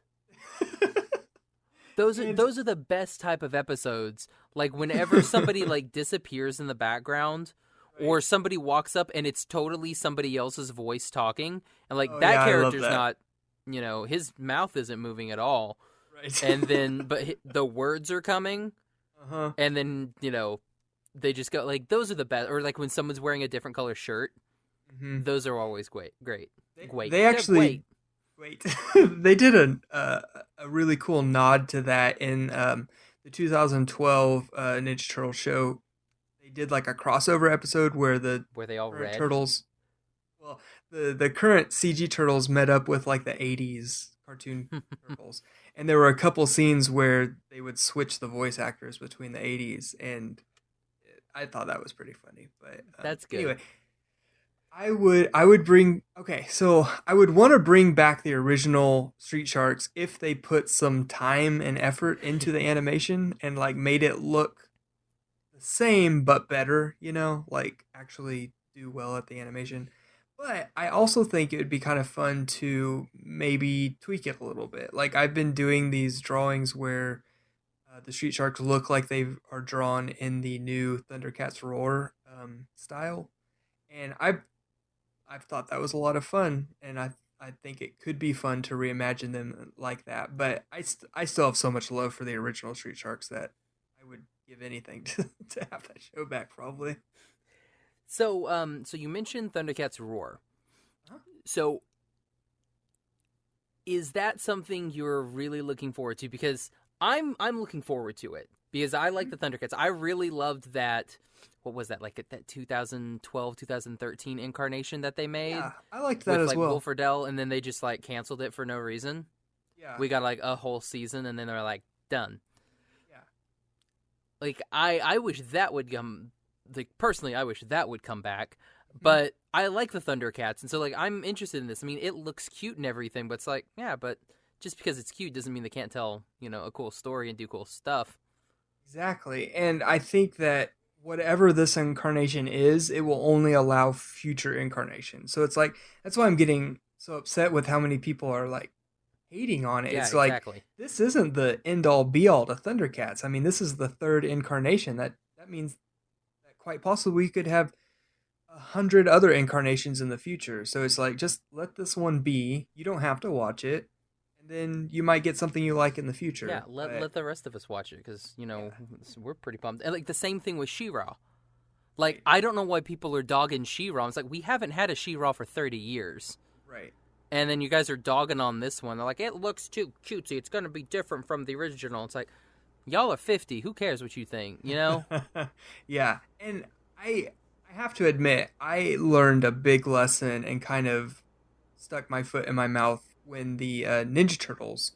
Those are the best type of episodes. Like whenever somebody like disappears in the background. Right. Or somebody walks up and it's totally somebody else's voice talking, and like that character's not, his mouth isn't moving at all. Right. And then, but the words are coming, and then they just go like those are the best. Or like when someone's wearing a different color shirt, those are always great. They actually they did a really cool nod to that in the 2012 Ninja Turtle show. They did like a crossover episode where they all read turtles. Well, the current CG turtles met up with like the 80s cartoon turtles, and there were a couple scenes where they would switch the voice actors between the 80s, and I thought that was pretty funny. But that's good. Anyway, I would want to bring back the original Street Sharks if they put some time and effort into the animation and like made it look the same but better, like actually do well at the animation. But I also think it would be kind of fun to maybe tweak it a little bit. Like I've been doing these drawings where The Street Sharks look like they are drawn in the new Thundercats Roar style, and I've thought that was a lot of fun, and I think it could be fun to reimagine them like that. But I still have so much love for the original Street Sharks that I would give anything to have that show back, probably. So so you mentioned Thundercats Roar. Huh? So is that something you're really looking forward to? Because I'm looking forward to it because I like the Thundercats. I really loved that. What was that, like that 2012, 2013 incarnation that they made? Yeah, I liked that with, as like, well. Will Friedle, and then they just like canceled it for no reason. Yeah, We got like a whole season, and then they're like done. yeah, Like I wish that would come. Like personally, I wish that would come back. But I like the Thundercats, and so like I'm interested in this. I mean, it looks cute and everything, but it's like, yeah, but just because it's cute doesn't mean they can't tell, a cool story and do cool stuff. exactly. And I think that whatever this incarnation is, it will only allow future incarnations. So it's like that's why I'm getting so upset with how many people are like hating on it. Yeah, It's like exactly. this isn't the end all be all to Thundercats. I mean, this is the third incarnation. That means that quite possibly we could have 100 other incarnations in the future. So it's like just let this one be. You don't have to watch it, and then you might get something you like in the future. Yeah, let the rest of us watch it because we're pretty pumped. And like the same thing with She-Ra. Like I don't know why people are dogging She-Ra. It's like we haven't had a She-Ra for 30 years. Right. And then you guys are dogging on this one. They're like, it looks too cutesy. It's going to be different from the original. It's like, y'all are 50. Who cares what you think, Yeah, and I have to admit, I learned a big lesson and kind of stuck my foot in my mouth when the Ninja Turtles,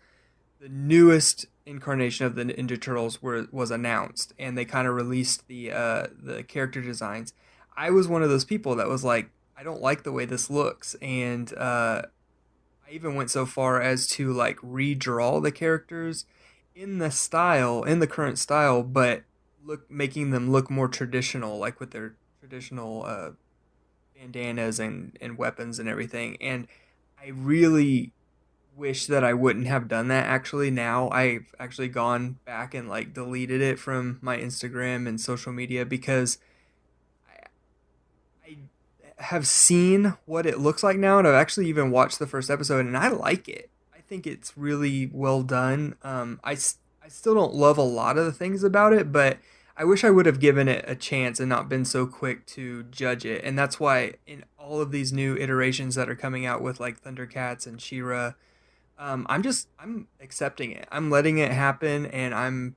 the newest incarnation of the Ninja Turtles, was announced, and they kind of released the character designs. I was one of those people that was like, I don't like the way this looks, and I even went so far as to like redraw the characters in the current style, but making them look more traditional, like with their traditional bandanas and weapons and everything. And I really wish that I wouldn't have done that. Actually, now I've actually gone back and like deleted it from my Instagram and social media because I have seen what it looks like now, and I've actually even watched the first episode, and I like it. I think it's really well done. I still don't love a lot of the things about it, but I wish I would have given it a chance and not been so quick to judge it. And that's why in all of these new iterations that are coming out with like Thundercats and She-Ra, I'm accepting it. I'm letting it happen, and I'm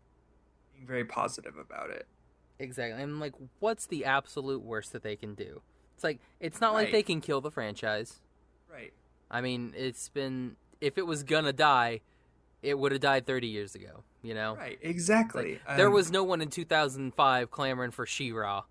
being very positive about it. Exactly. And like, what's the absolute worst that they can do? It's like, it's not like Right. they can kill the franchise. Right. I mean, if it was gonna die, it would have died 30 years ago, Right, exactly. Like, there was no one in 2005 clamoring for She-Ra.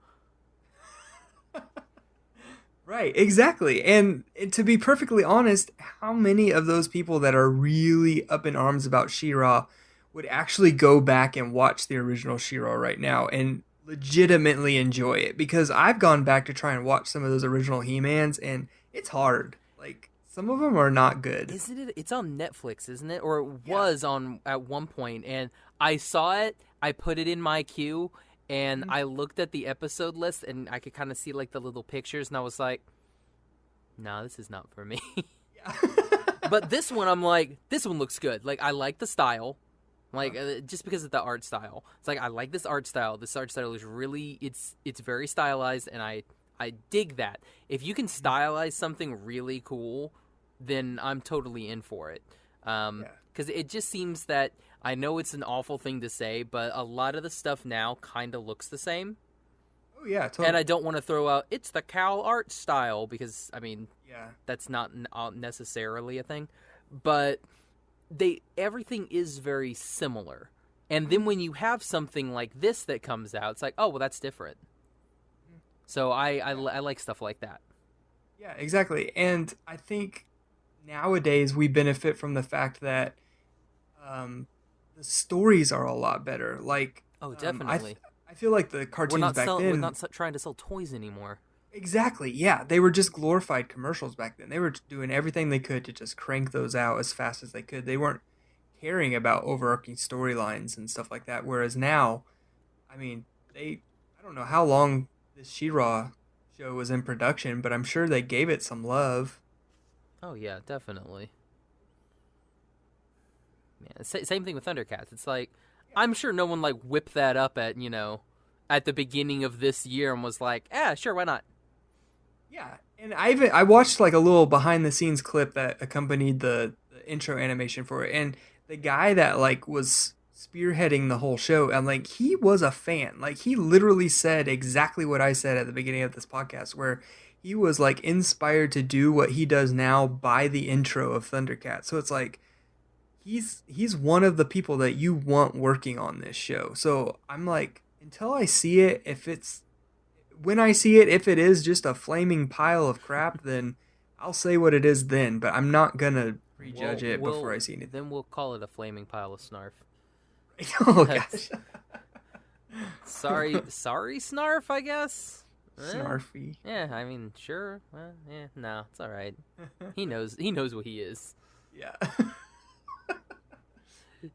Right, exactly. And to be perfectly honest, how many of those people that are really up in arms about She-Ra would actually go back and watch the original She-Ra right now and legitimately enjoy it? Because I've gone back to try and watch some of those original He-Mans, and it's hard. Like, some of them are not good. Isn't it? It's on Netflix, isn't it? Or it was on at one point, and I saw it. I put it in my queue, and I looked at the episode list, and I could kind of see like the little pictures, and I was like, "No, this is not for me." Yeah. But this one, I'm like, this one looks good. Like I like the style, like just because of the art style. It's like I like this art style. This art style is really it's very stylized, and I dig that. If you can stylize something really cool, then I'm totally in for it. Because it just seems that, I know it's an awful thing to say, but a lot of the stuff now kind of looks the same. Oh, yeah, totally. And I don't want to throw out, it's the Cal art style, because, I mean, Yeah. that's not necessarily a thing. But everything is very similar. And then when you have something like this that comes out, it's like, oh, well, that's different. So I like stuff like that. Yeah, exactly. And I think nowadays we benefit from the fact that the stories are a lot better. Like, Oh, definitely. I feel like the cartoons back then. We're not trying to sell toys anymore. Exactly. Yeah, they were just glorified commercials back then. They were doing everything they could to just crank those out as fast as they could. They weren't caring about overarching storylines and stuff like that. Whereas now, I mean, I don't know how long this She-Ra show was in production, but I'm sure they gave it some love. Oh yeah, definitely. Yeah, same thing with Thundercats. It's like, I'm sure no one like whipped that up at, at the beginning of this year and was like, sure, why not? Yeah, and I watched like a little behind the scenes clip that accompanied the intro animation for it, and the guy that like was spearheading the whole show, and like he was a fan. Like he literally said exactly what I said at the beginning of this podcast, where he was like inspired to do what he does now by the intro of Thundercats. So it's like he's one of the people that you want working on this show. So I'm like, until I see it, when I see it, if it is just a flaming pile of crap, then I'll say what it is then, but I'm not gonna prejudge it before I see anything. Then we'll call it a flaming pile of snarf. Oh gosh. Sorry, Snarf, I guess. Snarfy. Yeah, I mean, sure. No, it's all right. He knows what he is. Yeah.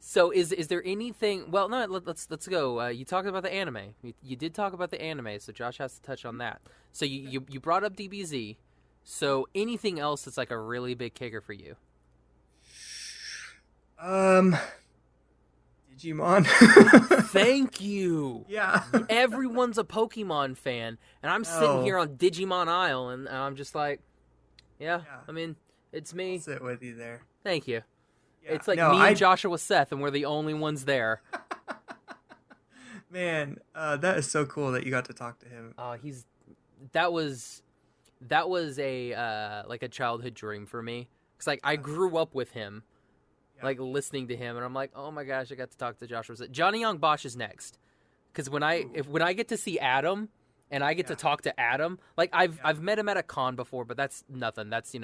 So is there anything? Well, no. Let's go. You talked about the anime. You did talk about the anime, so Josh has to touch on that. So you brought up DBZ. So anything else that's like a really big kicker for you? Digimon. Thank you. Yeah. Everyone's a Pokemon fan, and I'm sitting here on Digimon Isle, and I'm just like, yeah. I mean, it's me. I'll sit with you there. Thank you. Yeah. It's like me and Joshua Seth, and we're the only ones there. Man, that is so cool that you got to talk to him. That was a like a childhood dream for me, because like I grew up with him, like listening to him, and I'm like, oh my gosh, I got to talk to Joshua Seth. Johnny Young Bosch is next, because when I get to see Adam and I get to talk to Adam, like I've met him at a con before, but that's nothing. That's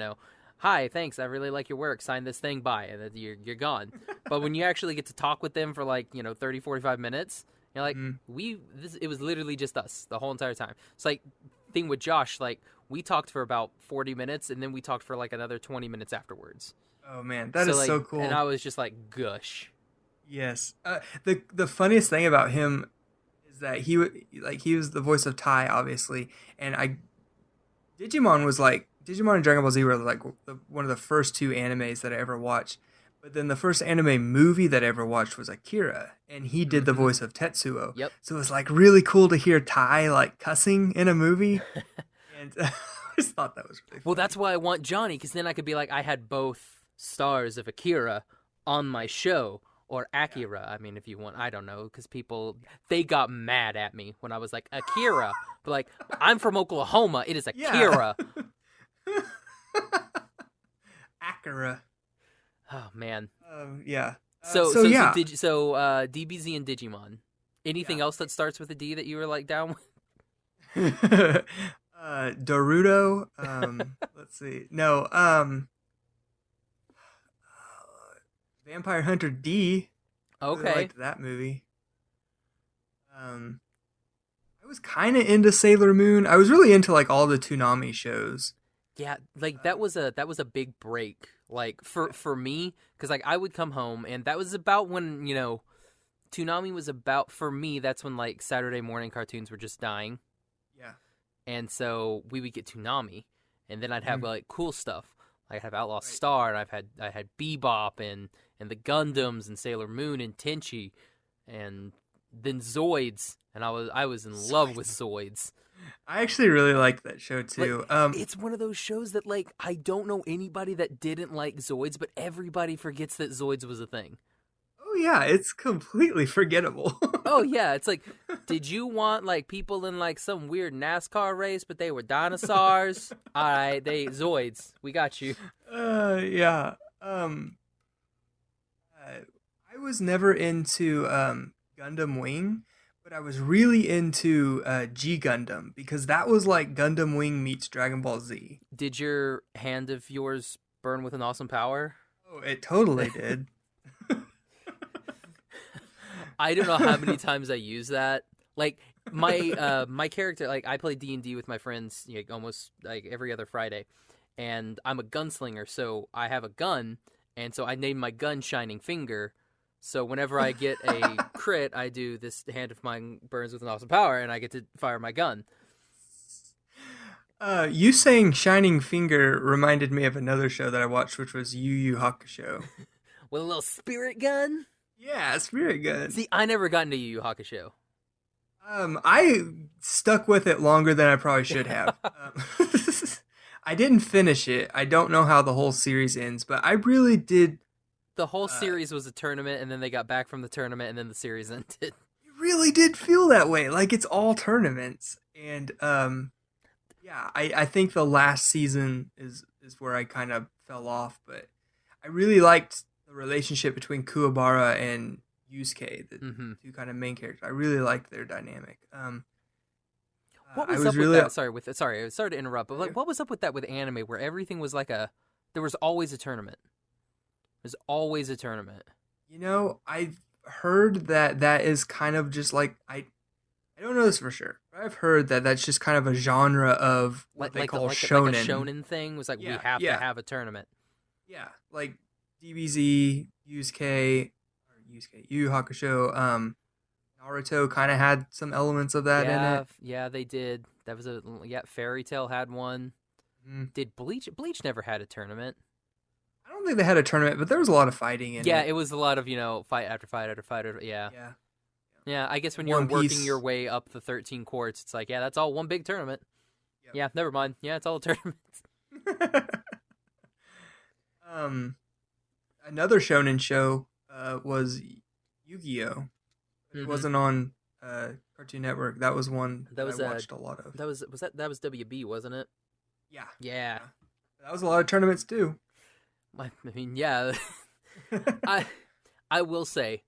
hi, thanks, I really like your work, sign this thing, bye, and then you're gone. But when you actually get to talk with them for like 30, 45 minutes, you're like, it was literally just us the whole entire time. It's like thing with Josh, like we talked for about 40 minutes, and then we talked for like another 20 minutes afterwards. Oh man, that is so cool. And I was just like, gush. Yes. The funniest thing about him is that he was the voice of Tai, obviously, and Digimon and Dragon Ball Z were like one of the first two animes that I ever watched. But then the first anime movie that I ever watched was Akira, and he did the voice of Tetsuo. Yep. So it was like really cool to hear Tai like cussing in a movie, and I just thought that was really funny. Well, that's why I want Johnny, because then I could be like, I had both stars of Akira on my show, or Akira. I mean, if you want, I don't know, because they got mad at me when I was like Akira, but like I'm from Oklahoma, it is Akira. Akira. Oh man. Yeah. So DBZ and Digimon. Anything else that starts with a D that you were like down with? Daruto. Let's see. No. Vampire Hunter D. Okay. I liked that movie. I was kind of into Sailor Moon. I was really into like all the Toonami shows. Yeah, like that was a big break, like for me, because like I would come home, and that was about when Toonami was about, for me, that's when like Saturday morning cartoons were just dying. Yeah. And so we would get Toonami, and then I'd have like cool stuff. I'd have Outlaw Star, and I had Bebop and the Gundams and Sailor Moon and Tenchi, and then Zoids, and I was in love with Zoids. I actually really liked that show too. Like, it's one of those shows that like I don't know anybody that didn't like Zoids, but everybody forgets that Zoids was a thing. Oh yeah, it's completely forgettable. Oh yeah, it's like, did you want like people in like some weird NASCAR race, but they were dinosaurs? All right, Zoids, we got you. Yeah. I was never into Gundam Wing, but I was really into G Gundam, because that was like Gundam Wing meets Dragon Ball Z. Did your hand of yours burn with an awesome power? Oh, it totally did. I don't know how many times I use that. Like my my character, like I play D&D with my friends almost like every other Friday, and I'm a gunslinger, so I have a gun, And so I named my gun Shining Finger. So whenever I get a crit, I do this hand of mine burns with an awesome power, and I get to fire my gun. You saying Shining Finger reminded me of another show that I watched, which was Yu Yu Hakusho. With a little spirit gun? Yeah, spirit gun. See, I never got into Yu Yu Hakusho. I stuck with it longer than I probably should have. I didn't finish it. I don't know how the whole series ends, but I really did. The whole series was a tournament, and then they got back from the tournament, and then the series ended. It really did feel that way. Like, it's all tournaments. And, yeah, I think the last season is where I kind of fell off, but I really liked the relationship between Kuwabara and Yusuke, the two kind of main characters. I really liked their dynamic. What was up with that? Sorry, to interrupt, but like, what was up with that with anime where everything was like there was always a tournament? There's always a tournament. You know, I've heard that is kind of just like I don't know this for sure, but I've heard that that's just kind of a genre of what they call shonen. Like a shonen thing was like, we have to have a tournament. Yeah, like DBZ, Yu Yu Hakusho, Naruto kind of had some elements of that in it. Yeah, they did. That was Fairy Tail had one. Did Bleach never had a tournament? I don't think they had a tournament, but there was a lot of fighting in it. Yeah, it was a lot of, fight after fight after fight. Yeah. Yeah, I guess when you're working your way up the 13 courts, it's like, yeah, that's all one big tournament. Yep. Yeah, never mind. Yeah, it's all a tournament. Another shonen show was Yu-Gi-Oh! It wasn't on Cartoon Network. That was one that I watched a lot of. That was WB, wasn't it? Yeah. That was a lot of tournaments too. I mean, yeah. I will say,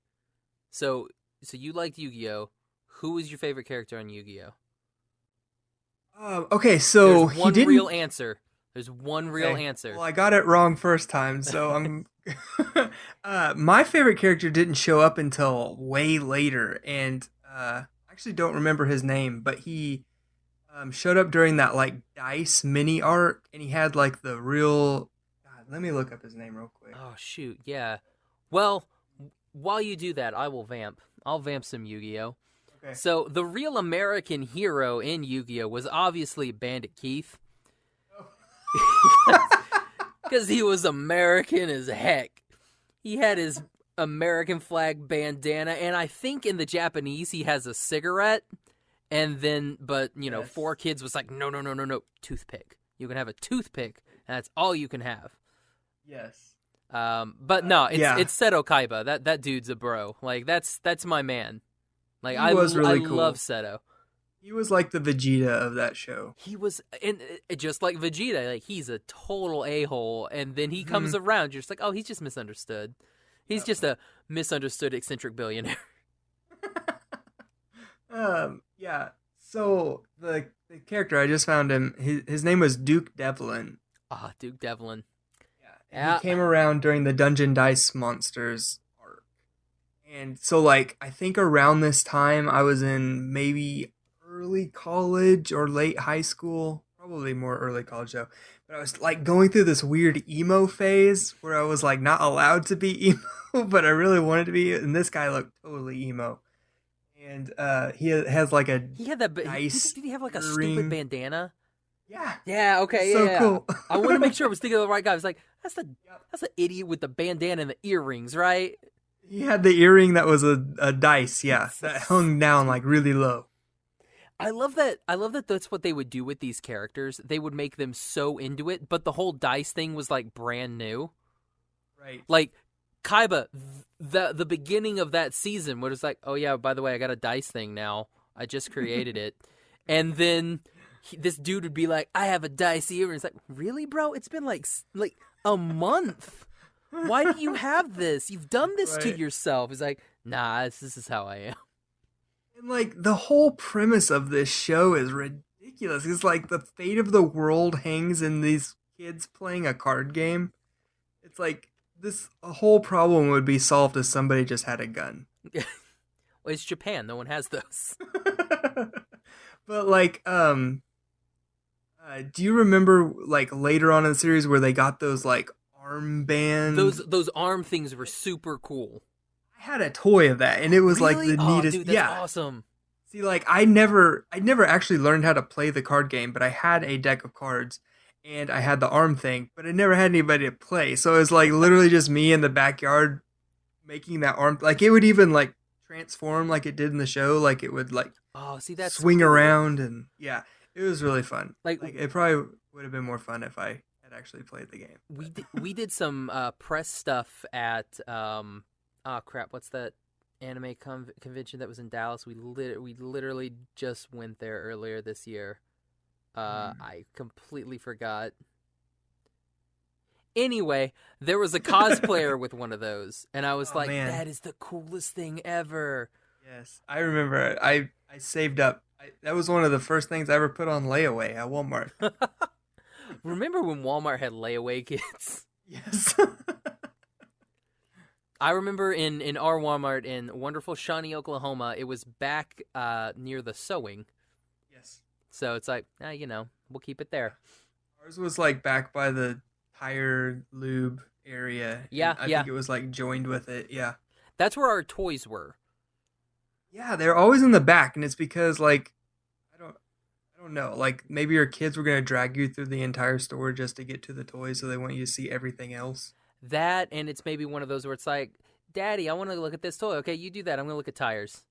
so you liked Yu-Gi-Oh! Who was your favorite character on Yu-Gi-Oh? Okay, so There's one real answer. There's one real answer. Well, I got it wrong first time, so I'm. My favorite character didn't show up until way later, and I actually don't remember his name, but he showed up during that like Dice mini arc, and he had like the real. Let me look up his name real quick. Oh, shoot, yeah. Well, while you do that, I will vamp. I'll vamp some Yu-Gi-Oh! Okay. So, the real American hero in Yu-Gi-Oh! Was obviously Bandit Keith. Because he was American as heck. He had his American flag bandana, and I think in the Japanese he has a cigarette. And then, but, Yes. 4Kids was like, no, toothpick. You can have a toothpick, and that's all you can have. Yes. But no, it's Seto Kaiba. That dude's a bro. Like that's my man. Like I really cool. love Seto. He was like the Vegeta of that show. He was, and just like Vegeta, like he's a total a-hole, and then he comes around. You're just like, oh, he's just misunderstood. He's just a misunderstood eccentric billionaire. Yeah. So the character I just found him. His name was Duke Devlin. Ah, Duke Devlin. And he came around during the Dungeon Dice Monsters arc. And so, like, I think around this time, I was in maybe early college or late high school. Probably more early college, though. But I was, like, going through this weird emo phase where I was, like, not allowed to be emo, but I really wanted to be. And this guy looked totally emo. And he has, like, a He had that. dice Did he have, like, a ring. stupid bandana? Yeah. Yeah, okay, So yeah. cool. I wanted to make sure I was thinking of the right guy. I was like, that's the idiot with the bandana and the earrings, right? He had the earring that was a dice, yeah, that hung down like really low. I love that that's what they would do with these characters. They would make them so into it, but the whole dice thing was like brand new. Right. Like Kaiba, the beginning of that season where it's like, oh yeah, by the way, I got a dice thing now. I just created it. And then this dude would be like, I have a dice earring. It's like, really, bro? It's been like a month. Why do you have this? You've done this to yourself. It's like, nah, this is how I am. And like the whole premise of this show is ridiculous. It's like the fate of the world hangs in these kids playing a card game. It's like a whole problem would be solved if somebody just had a gun. Well, it's Japan. No one has those. But like, do you remember like later on in the series where they got those like armband. Those arm things were super cool. I had a toy of that, and it was like Really? the neatest. Dude, that's awesome. See, like I never actually learned how to play the card game, but I had a deck of cards, and I had the arm thing, but I never had anybody to play. So it was like literally just me in the backyard making that arm. Like it would even like transform like it did in the show. Like it would like that's swing cool. around, and yeah, it was really fun. Like it probably would have been more fun if I had actually played the game. We did some press stuff at crap, what's that anime convention that was in Dallas? We literally just went there earlier this year. I completely forgot. Anyway, there was a cosplayer with one of those, and I was man. That is the coolest thing ever. Yes, I remember. I saved up. That was one of the first things I ever put on layaway at Walmart. Remember when Walmart had layaway kits? Yes. I remember in our Walmart in wonderful Shawnee, Oklahoma, it was back near the sewing. Yes. So it's like, we'll keep it there. Ours was like back by the tire lube area. Yeah, I think it was like joined with it. Yeah. That's where our toys were. Yeah, they're always in the back, and it's because like I don't know, like maybe your kids were gonna drag you through the entire store just to get to the toys, so they want you to see everything else. That, and it's maybe one of those where it's like, Daddy, I want to look at this toy. Okay, you do that. I'm gonna look at tires.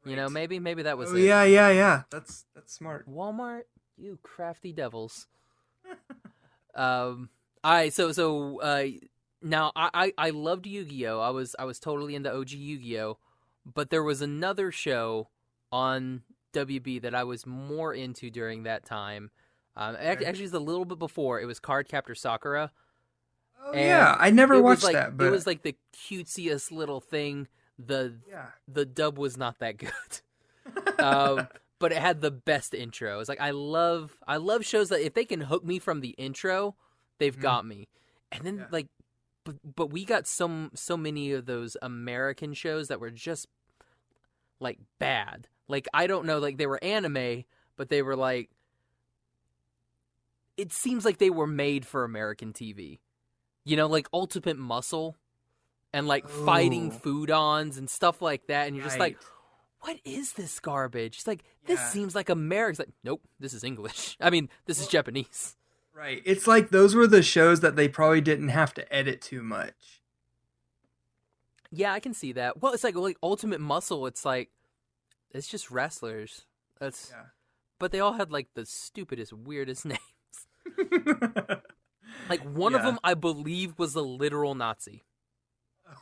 Right. Maybe that was it. Yeah. That's smart. Walmart, you crafty devils. All right, so now I loved Yu-Gi-Oh. I was totally into OG Yu-Gi-Oh, but there was another show on WB that I was more into during that time. Actually, it's a little bit before. It was Cardcaptor Sakura. Oh, yeah, I never watched that. But it was like the cutesiest little thing. The dub was not that good, but it had the best intro. It's like I love shows that if they can hook me from the intro, they've got me. And then but we got so many of those American shows that were just like bad. Like I don't know, like they were anime, but they were like, it seems like they were made for American TV. Like Ultimate Muscle and like fighting food-ons and stuff like that. And you're just like, what is this garbage? It's like, this seems like American. It's like, nope, this is English. I mean, this is Japanese. Right. It's like those were the shows that they probably didn't have to edit too much. Yeah, I can see that. Well, it's like Ultimate Muscle. It's like, it's just wrestlers. But they all had like the stupidest, weirdest names. Like one of them, I believe, was a literal Nazi.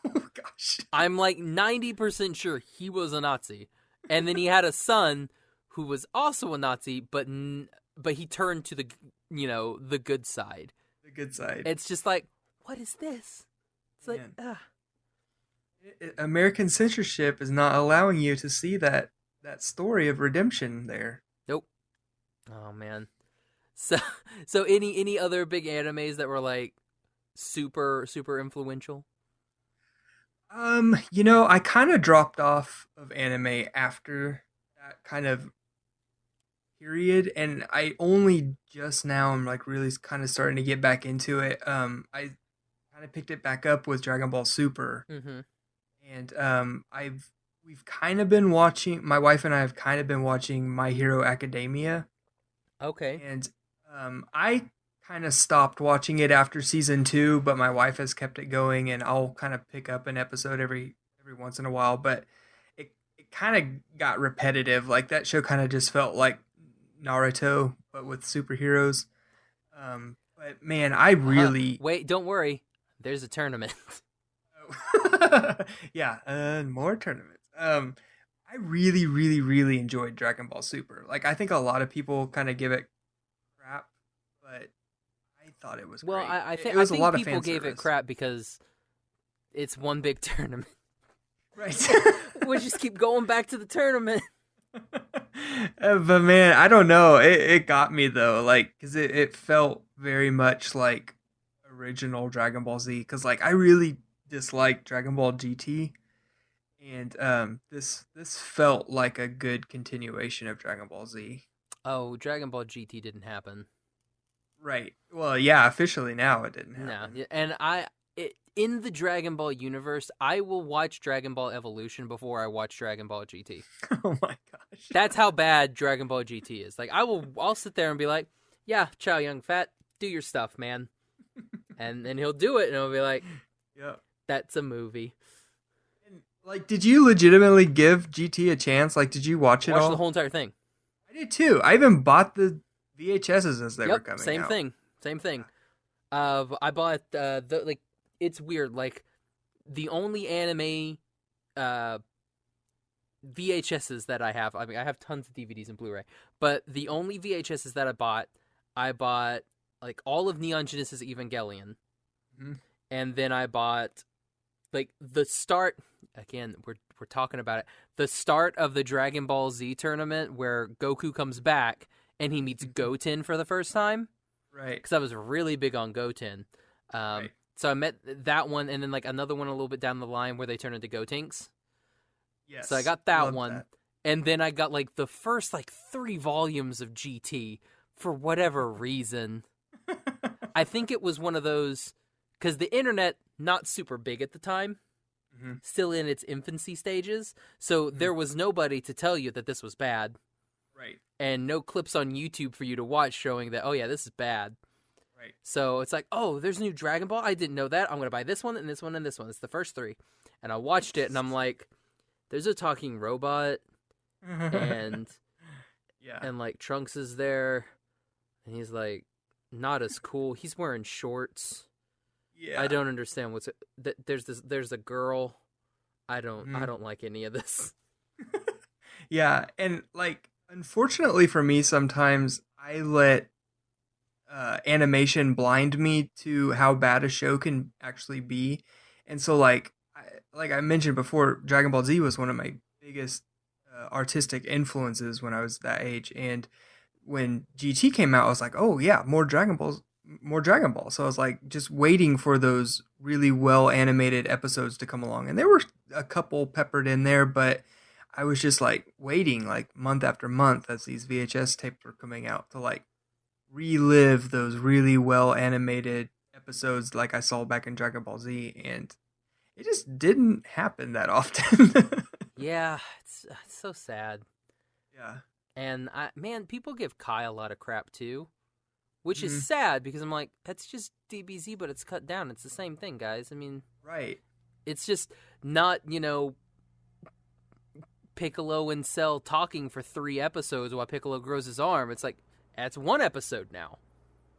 Oh gosh! I'm like 90% sure he was a Nazi, and then he had a son who was also a Nazi, but he turned to the the good side. The good side. It's just like, what is this? It's like, American censorship is not allowing you to see that story of redemption there. Nope. Oh man. So any other big animes that were like super influential? I kind of dropped off of anime after that kind of period, and I only just now am like really kind of starting to get back into it. I kind of picked it back up with Dragon Ball Super, and we've kind of been watching. My wife and I have kind of been watching My Hero Academia. Okay, and I kind of stopped watching it after season 2, but my wife has kept it going, and I'll kind of pick up an episode every once in a while. But it kind of got repetitive. Like that show kind of just felt like Naruto, but with superheroes. But man, I really wait. Don't worry, there's a tournament. Yeah, more tournaments. I really, really, really enjoyed Dragon Ball Super. Like I think a lot of people kind of give it crap, but I thought it was great. Well, I think people gave it crap because it's one big tournament. Right. We just keep going back to the tournament. But man, I don't know. It got me though, like, because it felt very much like original Dragon Ball Z. Because like I really disliked Dragon Ball GT, and this felt like a good continuation of Dragon Ball Z. Oh, Dragon Ball GT didn't happen. Right. Well, yeah, officially now it didn't No, happen. and in the Dragon Ball universe, I will watch Dragon Ball Evolution before I watch Dragon Ball GT. Oh my gosh. That's how bad Dragon Ball GT is. Like I'll sit there and be like, yeah, Chow Young Fat, do your stuff, man. And then he'll do it, and I'll be like, Yeah. that's a movie. And, like, did you legitimately give GT a chance? Like, did you watch it Watch all? the whole entire thing. I did too. I even bought the VHSs as they were coming same out. Same thing. I bought it's weird. Like the only anime VHSs that I have. I mean, I have tons of DVDs and Blu-ray, but the only VHSs that I bought like all of Neon Genesis Evangelion, and then I bought like the start. Again, we're talking about it. The start of the Dragon Ball Z tournament where Goku comes back and he meets Goten for the first time. Right. Because I was really big on Goten. Right. So I met that one, and then like another one a little bit down the line where they turn into Gotenks. Yes. So I got that Loved one. that. And then I got like the first like 3 volumes of GT for whatever reason. I think it was one of those, because the internet, not super big at the time, still in its infancy stages. So there was nobody to tell you that this was bad. Right. And no clips on YouTube for you to watch showing that, oh yeah, this is bad. Right. So it's like, oh, there's a new Dragon Ball? I didn't know that. I'm going to buy this one and this one and this one. It's the first 3. And I watched it and I'm like, there's a talking robot and Yeah. and like Trunks is there and he's like not as cool. He's wearing shorts. Yeah. I don't understand there's a girl. I don't like any of this. Yeah, and like unfortunately for me sometimes I let animation blind me to how bad a show can actually be. And so like I mentioned before, Dragon Ball Z was one of my biggest artistic influences when I was that age, and when GT came out I was like, "Oh yeah, more Dragon Balls, more Dragon Ball." So I was like just waiting for those really well animated episodes to come along. And there were a couple peppered in there, but I was just like waiting like month after month as these VHS tapes were coming out to like relive those really well animated episodes like I saw back in Dragon Ball Z, and it just didn't happen that often. Yeah, it's so sad. Yeah. And people give Kai a lot of crap too, which is sad because I'm like, that's just DBZ, but it's cut down. It's the same thing, guys. I mean, Right. it's just not, Piccolo and Cell talking for 3 episodes while Piccolo grows his arm. It's like, that's 1 episode now.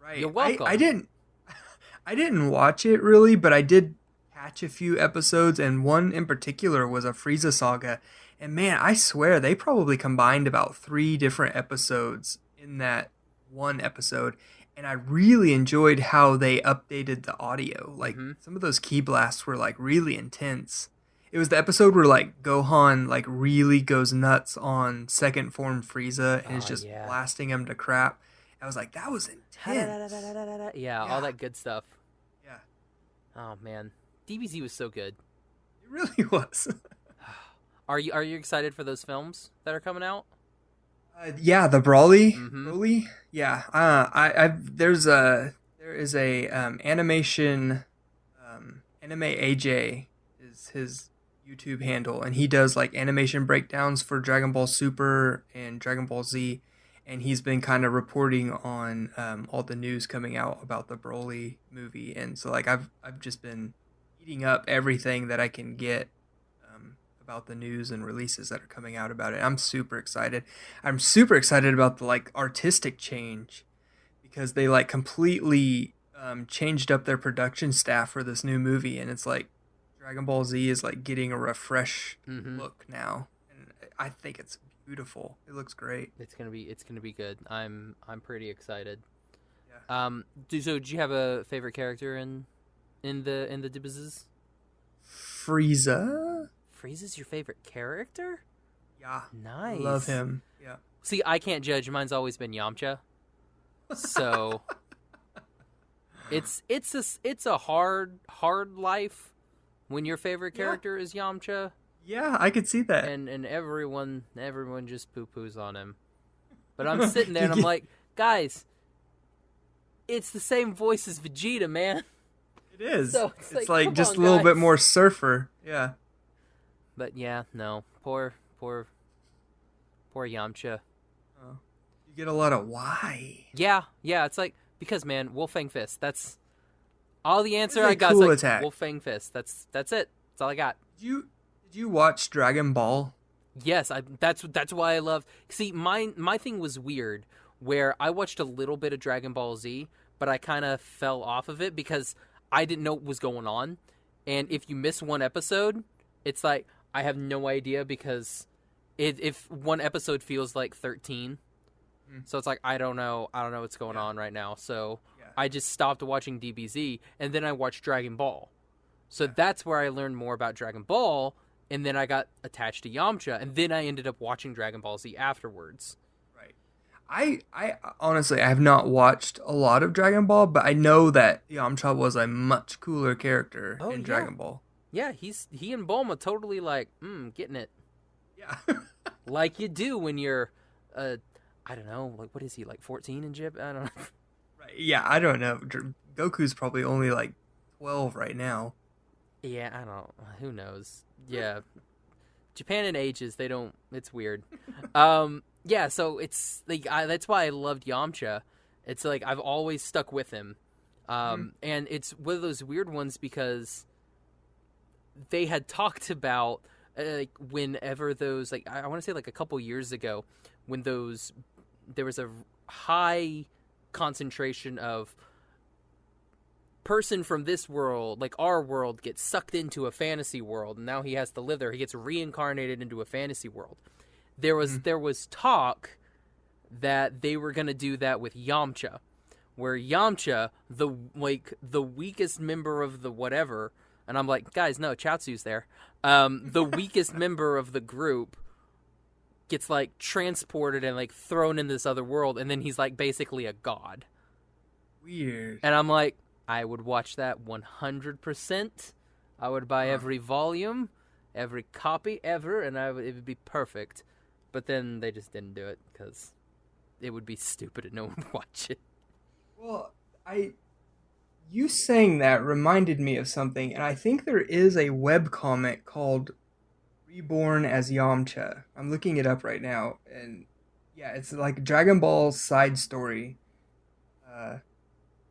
Right. You're welcome. I didn't watch it really, but I did catch a few episodes, and one in particular was a Frieza saga. And man, I swear they probably combined about 3 different episodes in that one episode. And I really enjoyed how they updated the audio. Like some of those key blasts were like really intense. It was the episode where like Gohan like really goes nuts on second form Frieza and is just blasting him to crap. I was like, that was intense. Yeah, all that good stuff. Yeah. Oh man, DBZ was so good. It really was. Are you excited for those films that are coming out? Yeah, the Broly. Yeah. There is a animation, Anime AJ is his YouTube handle, and he does like animation breakdowns for Dragon Ball Super and Dragon Ball Z, and he's been kind of reporting on all the news coming out about the Broly movie, and so like I've just been eating up everything that I can get about the news and releases that are coming out about it. I'm super excited. I'm super excited about the like artistic change because they like completely changed up their production staff for this new movie, and it's like Dragon Ball Z is like getting a refresh look now, and I think it's beautiful. It looks great. It's gonna be good. I'm pretty excited. Yeah. Did you have a favorite character in the DBZs? Frieza. Frieza's your favorite character? Yeah. Nice. Love him. Yeah. See, I can't judge. Mine's always been Yamcha. So it's a hard life when your favorite character is Yamcha. Yeah, I could see that. And everyone just poo-poos on him. But I'm sitting there and I'm like, guys, it's the same voice as Vegeta, man. It is. So it's like come just on, a little bit guys. more surfer. Yeah. But yeah, no. Poor Yamcha. Oh. You get a lot of why. Yeah, it's like, because, man, Wolfang Fist. That's all the answer It's a I got. cool Is like, attack. Wolfang Fist. That's it. That's all I got. Did you watch Dragon Ball? Yes, that's why I love. See, my thing was weird, where I watched a little bit of Dragon Ball Z, but I kind of fell off of it because I didn't know what was going on. And if you miss one episode, it's like I have no idea, because if one episode feels like 13, so it's like I don't know what's going on right now. So I just stopped watching DBZ, and then I watched Dragon Ball. So that's where I learned more about Dragon Ball. And then I got attached to Yamcha, and then I ended up watching Dragon Ball Z afterwards. Right. I honestly, I have not watched a lot of Dragon Ball, but I know that Yamcha was a much cooler character in Dragon Ball. Yeah, he and Bulma totally like, getting it. Yeah. Like you do when you're, I don't know, like, what is he, like 14 in Jib? I don't know. Right. Yeah, I don't know. Goku's probably only like 12 right now. Yeah, I don't. Who knows? Yeah, Japan and ages, they don't. It's weird. Yeah, so it's like that's why I loved Yamcha. It's like I've always stuck with him, and it's one of those weird ones because they had talked about like whenever those, like, I want to say like a couple years ago, when there was a high concentration of person from this world, like our world, gets sucked into a fantasy world, and now he has to live there. He gets reincarnated into a fantasy world. There was talk that they were going to do that with Yamcha, where Yamcha, the weakest member of the whatever, and I'm like, guys, no, Chaozu's there. The weakest member of the group gets like transported and like thrown in this other world, and then he's like basically a god. Weird. And I'm like, I would watch that 100%. I would buy every volume, every copy ever, and it would be perfect. But then they just didn't do it because it would be stupid and no one would watch it. Well, you saying that reminded me of something, and I think there is a webcomic called Reborn as Yamcha. I'm looking it up right now, and yeah, it's like Dragon Ball's side story.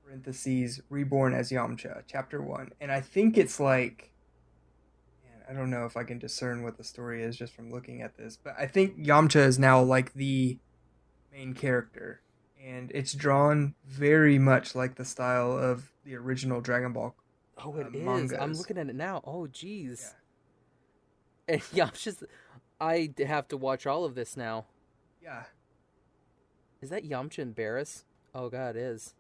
Parentheses, Reborn as Yamcha, Chapter 1. And I think it's like, man, I don't know if I can discern what the story is just from looking at this, but I think Yamcha is now like the main character. And it's drawn very much like the style of the original Dragon Ball mangas. I'm looking at it now. Oh, jeez. Yeah. And Yamcha's... I have to watch all of this now. Yeah. Is that Yamcha and Barris? Oh, God, it is.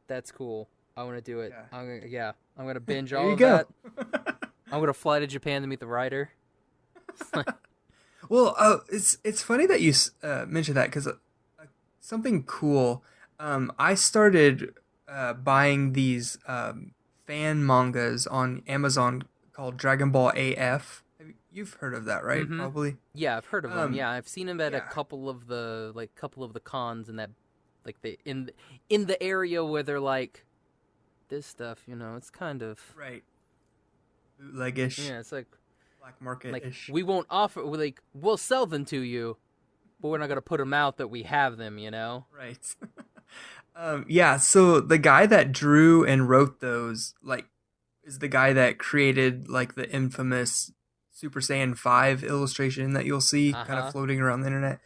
That's cool. I want to do it. Yeah. I'm gonna binge all of that. I'm gonna fly to Japan to meet the writer. Well, it's funny that you mentioned that, because something cool. I started buying these fan mangas on Amazon called Dragon Ball AF. You've heard of that, right? Mm-hmm. Probably. Yeah, I've heard of them. Yeah, I've seen them at a couple of the cons, and that, like, they in the area where they're like, this stuff, it's kind of right, bootlegish. Yeah, it's like black market. Like, we won't offer. We'll sell them to you, but we're not gonna put them out that we have them. Right. Yeah. So the guy that drew and wrote those, like, is the guy that created like the infamous Super Saiyan 5 illustration that you'll see kind of floating around the internet.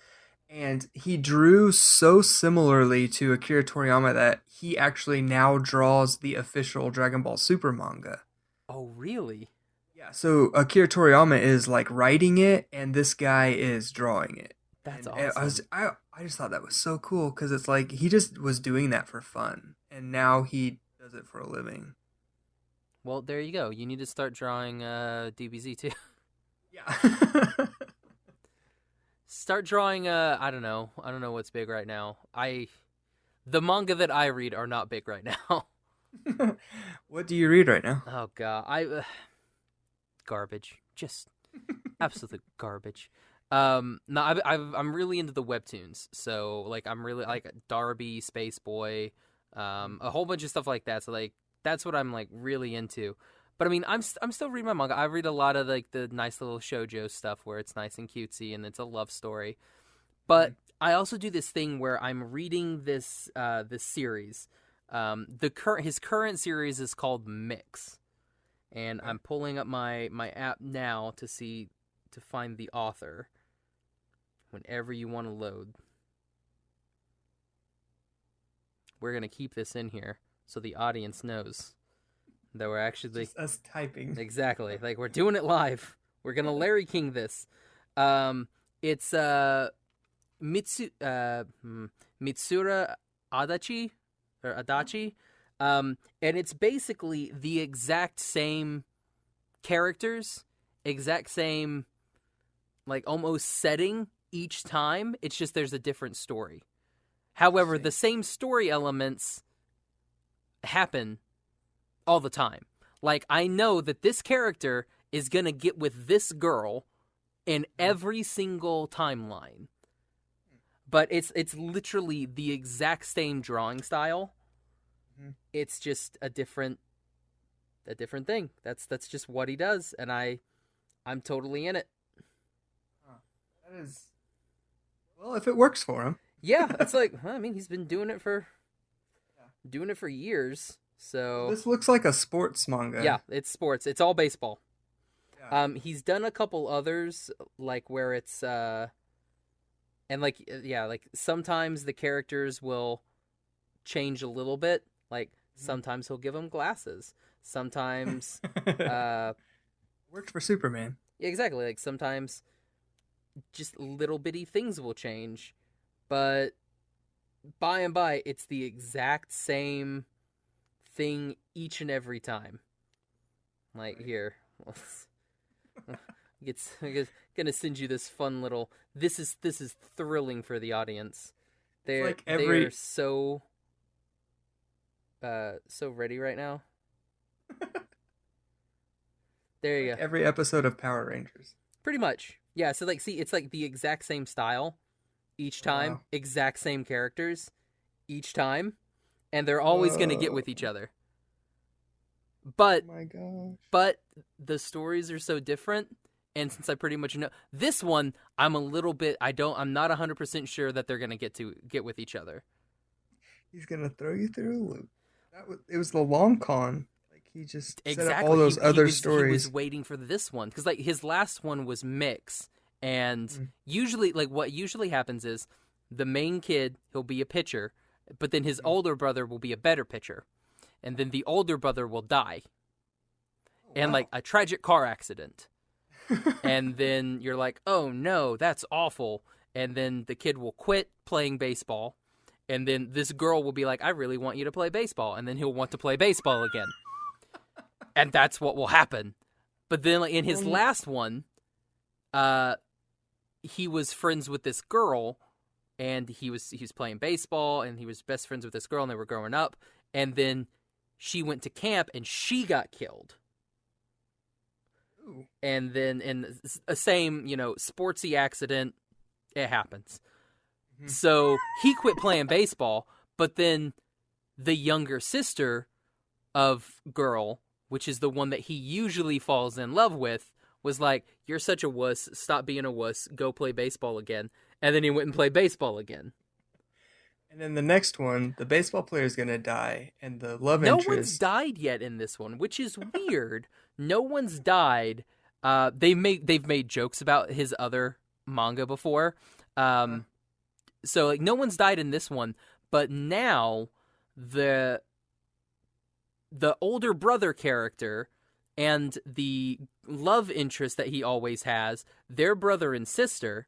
And he drew so similarly to Akira Toriyama that he actually now draws the official Dragon Ball Super manga. Oh, really? Yeah, so Akira Toriyama is like writing it, and this guy is drawing it. That's awesome. I just thought that was so cool, because it's like he just was doing that for fun, and now he does it for a living. Well, there you go. You need to start drawing DBZ too. Yeah. Start drawing, I don't know what's big right now. The manga that I read are not big right now. What do you read right now? Oh, God. Garbage. Just absolute garbage. No, I'm really into the webtoons. So, like, I'm really, like, Darby, Space Boy, a whole bunch of stuff like that. So like that's what I'm like really into. But I mean, I'm still reading my manga. I read a lot of like the nice little shoujo stuff where it's nice and cutesy and it's a love story. But I also do this thing where I'm reading this this series. His current series is called Mix, and I'm pulling up my app now to find the author. Whenever you want to load, we're gonna keep this in here so the audience knows that we're actually just us typing. Exactly, like we're doing it live. We're gonna Larry King this. It's Mitsura Adachi or Adachi, and it's basically the exact same characters, exact same like almost setting each time. It's just there's a different story. However, the same story elements happen all the time. Like, I know that this character is going to get with this girl in every single timeline. But it's literally the exact same drawing style. It's just a different thing. That's just what he does, and I'm totally in it. That is, well, if it works for him. Yeah, it's like, I mean, he's been doing it for years. So this looks like a sports manga. Yeah, it's sports. It's all baseball. Yeah. He's done a couple others like where it's and like like sometimes the characters will change a little bit. Like sometimes he'll give them glasses. Sometimes worked for Superman. Yeah, exactly. Like sometimes just little bitty things will change. But by and by, it's the exact same thing each and every time. Like, here. I'm gonna send you this fun little... This is thrilling for the audience. They're so ready right now. There you go. Every episode of Power Rangers. Pretty much. Yeah, so like, see, it's like the exact same style each time, wow. Exact same characters each time, and they're always going to get with each other. But, oh my gosh. But the stories are so different, and since I pretty much know this one, I'm not 100% sure that they're going to get with each other. He's going to throw you through a loop. It was the long con. He just exactly. set up all those other stories. He was waiting for this one because, like, his last one was Mix, and usually, like, what usually happens is the main kid, he'll be a pitcher, but then his older brother will be a better pitcher, and then the older brother will die, and like a tragic car accident, and then you're like, oh no, that's awful, and then the kid will quit playing baseball, and then this girl will be like, I really want you to play baseball, and then he'll want to play baseball again. And that's what will happen. But then like, in his last one, he was friends with this girl, and he was playing baseball, and he was best friends with this girl, and they were growing up. And then she went to camp, and she got killed. Ooh. And then in the same, sportsy accident, it happens. Mm-hmm. So he quit playing baseball, but then the younger sister of girl, which is the one that he usually falls in love with, was like, you're such a wuss, stop being a wuss, go play baseball again. And then he went and played baseball again. And then the next one, the baseball player is going to die, and the love interest... No one's died yet in this one, which is weird. No one's died. They've made jokes about his other manga before. So like no one's died in this one, but now the older brother character and the love interest that he always has, their brother and sister,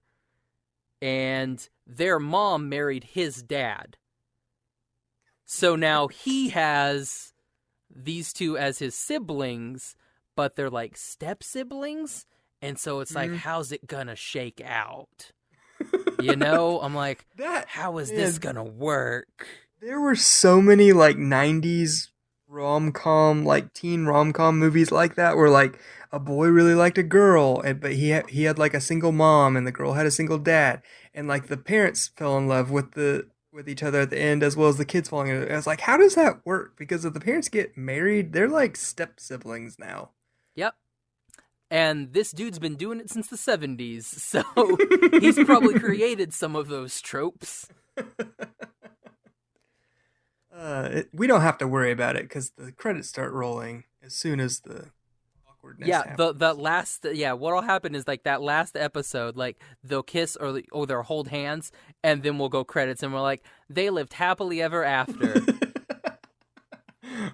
and their mom married his dad. So now he has these two as his siblings, but they're like step siblings. And so it's like, how's it gonna shake out? I'm like, how is this gonna work? There were so many like 90s rom-com, like teen rom-com movies like that, where like a boy really liked a girl, but he had like a single mom, and the girl had a single dad, and like the parents fell in love with the with each other at the end, as well as the kids falling in. I was like, how does that work? Because if the parents get married, they're like step siblings now. Yep. And this dude's been doing it since the 70s, so he's probably created some of those tropes. We don't have to worry about it because the credits start rolling as soon as the awkwardness happens. the last what'll happen is like that last episode, like they'll kiss or they'll hold hands, and then we'll go credits, and we're like, they lived happily ever after.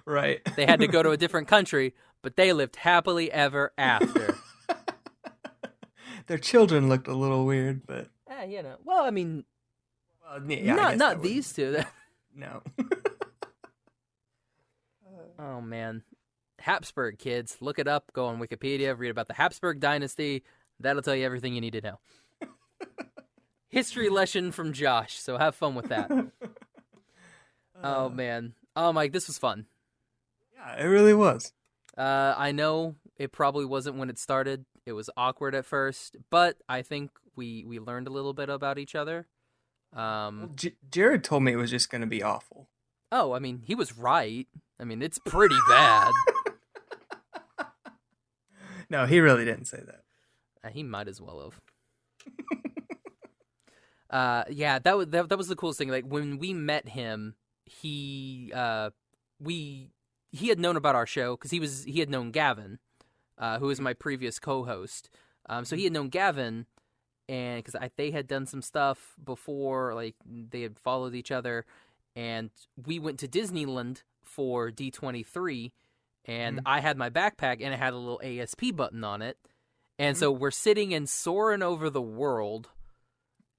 Right. They had to go to a different country, but they lived happily ever after. Their children looked a little weird, but well, I mean, not these two. No. Oh man, Habsburg kids, look it up. Go on Wikipedia, read about the Habsburg dynasty. That'll tell you everything you need to know. History lesson from Josh. So have fun with that. Oh man, oh Mike, this was fun. Yeah, it really was. I know it probably wasn't when it started. It was awkward at first, but I think we learned a little bit about each other. Well, Jared told me it was just going to be awful. Oh, I mean, he was right. I mean, it's pretty bad. No, he really didn't say that. He might as well have. That was the coolest thing. Like when we met him, he had known about our show because he had known Gavin, who was my previous co-host. So he had known Gavin, and because they had done some stuff before, like they had followed each other, and we went to Disneyland for D23, and I had my backpack and it had a little ASP button on it, and so we're sitting and soaring over the world,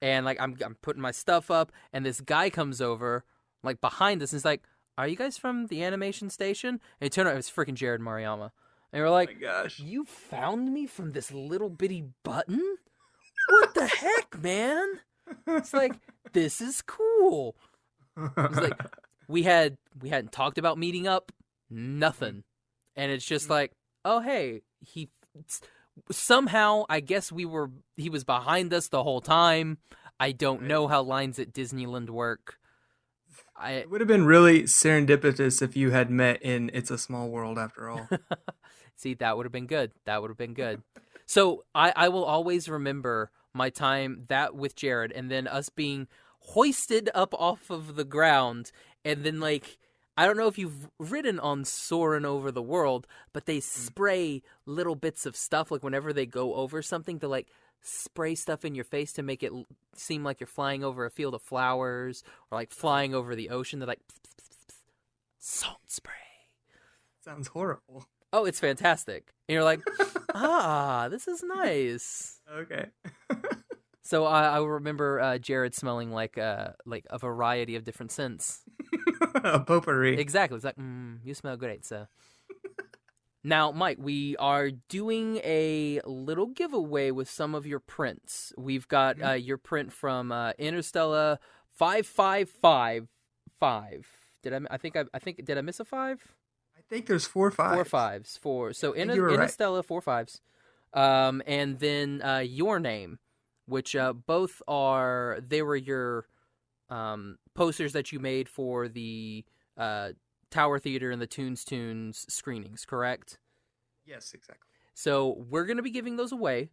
and like I'm putting my stuff up, and this guy comes over like behind us and is like, "Are you guys from the animation station?" And it turned out it was freaking Jared Mariyama, and we're like, "Oh my gosh, you found me from this little bitty button? What the heck, man?" It's like, this is cool. It's like we hadn't talked about meeting up, nothing, and it's just like, oh hey, he somehow, I guess he was behind us the whole time. I don't know how lines at Disneyland work. It would have been really serendipitous if you had met in It's a Small World after all. See, that would have been good. That would have been good. So I will always remember my time that with Jared, and then us being hoisted up off of the ground, and then like, I don't know if you've ridden on Soarin' Over the World, but they spray little bits of stuff, like whenever they go over something, to like spray stuff in your face to make it seem like you're flying over a field of flowers, or like flying over the ocean. They're like, pss, pss, pss, pss. Salt spray. Sounds horrible. Oh, it's fantastic. And you're like, this is nice. Okay. So I remember Jared smelling like a variety of different scents. A potpourri. Exactly. It's like, you smell great, sir. Now, Mike, we are doing a little giveaway with some of your prints. We've got your print from Interstellar 5555. Did I miss a 5? I think there's 4 5s. 4 5s. So Interstellar 4 5s. And then Your Name, which both they were your posters that you made for the Tower Theater and the Tunes screenings, correct? Yes, exactly. So we're going to be giving those away.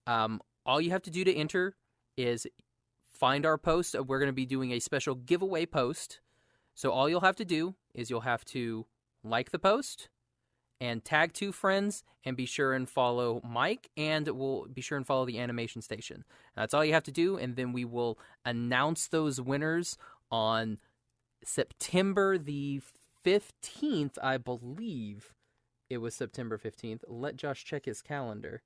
All you have to do to enter is find our post. We're going to be doing a special giveaway post. So all you'll have to do is you'll have to like the post and tag 2 friends, and be sure and follow Mike, and we'll be sure and follow the animation station. That's all you have to do, and then we will announce those winners on September the 15th, I believe. It was September 15th. Let Josh check his calendar.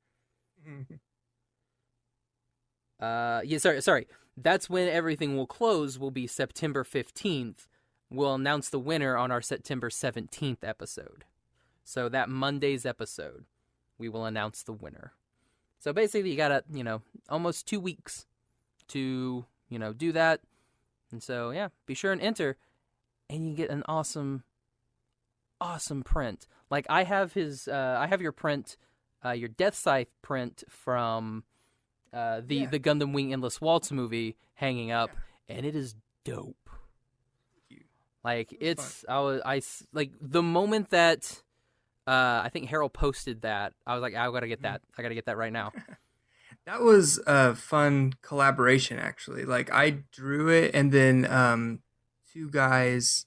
Sorry. That's when everything will close, will be September 15th. We'll announce the winner on our September 17th episode. So that Monday's episode, we will announce the winner. So basically, you got almost 2 weeks to, do that. And so, yeah, be sure and enter, and you get an awesome print. Like I have I have your print, your Death Scythe print from the Gundam Wing Endless Waltz movie hanging up, and it is dope. Like like the moment that I think Harold posted that, I was like, I gotta get that. I gotta get that right now. That was a fun collaboration, actually. Like, I drew it, and then two guys,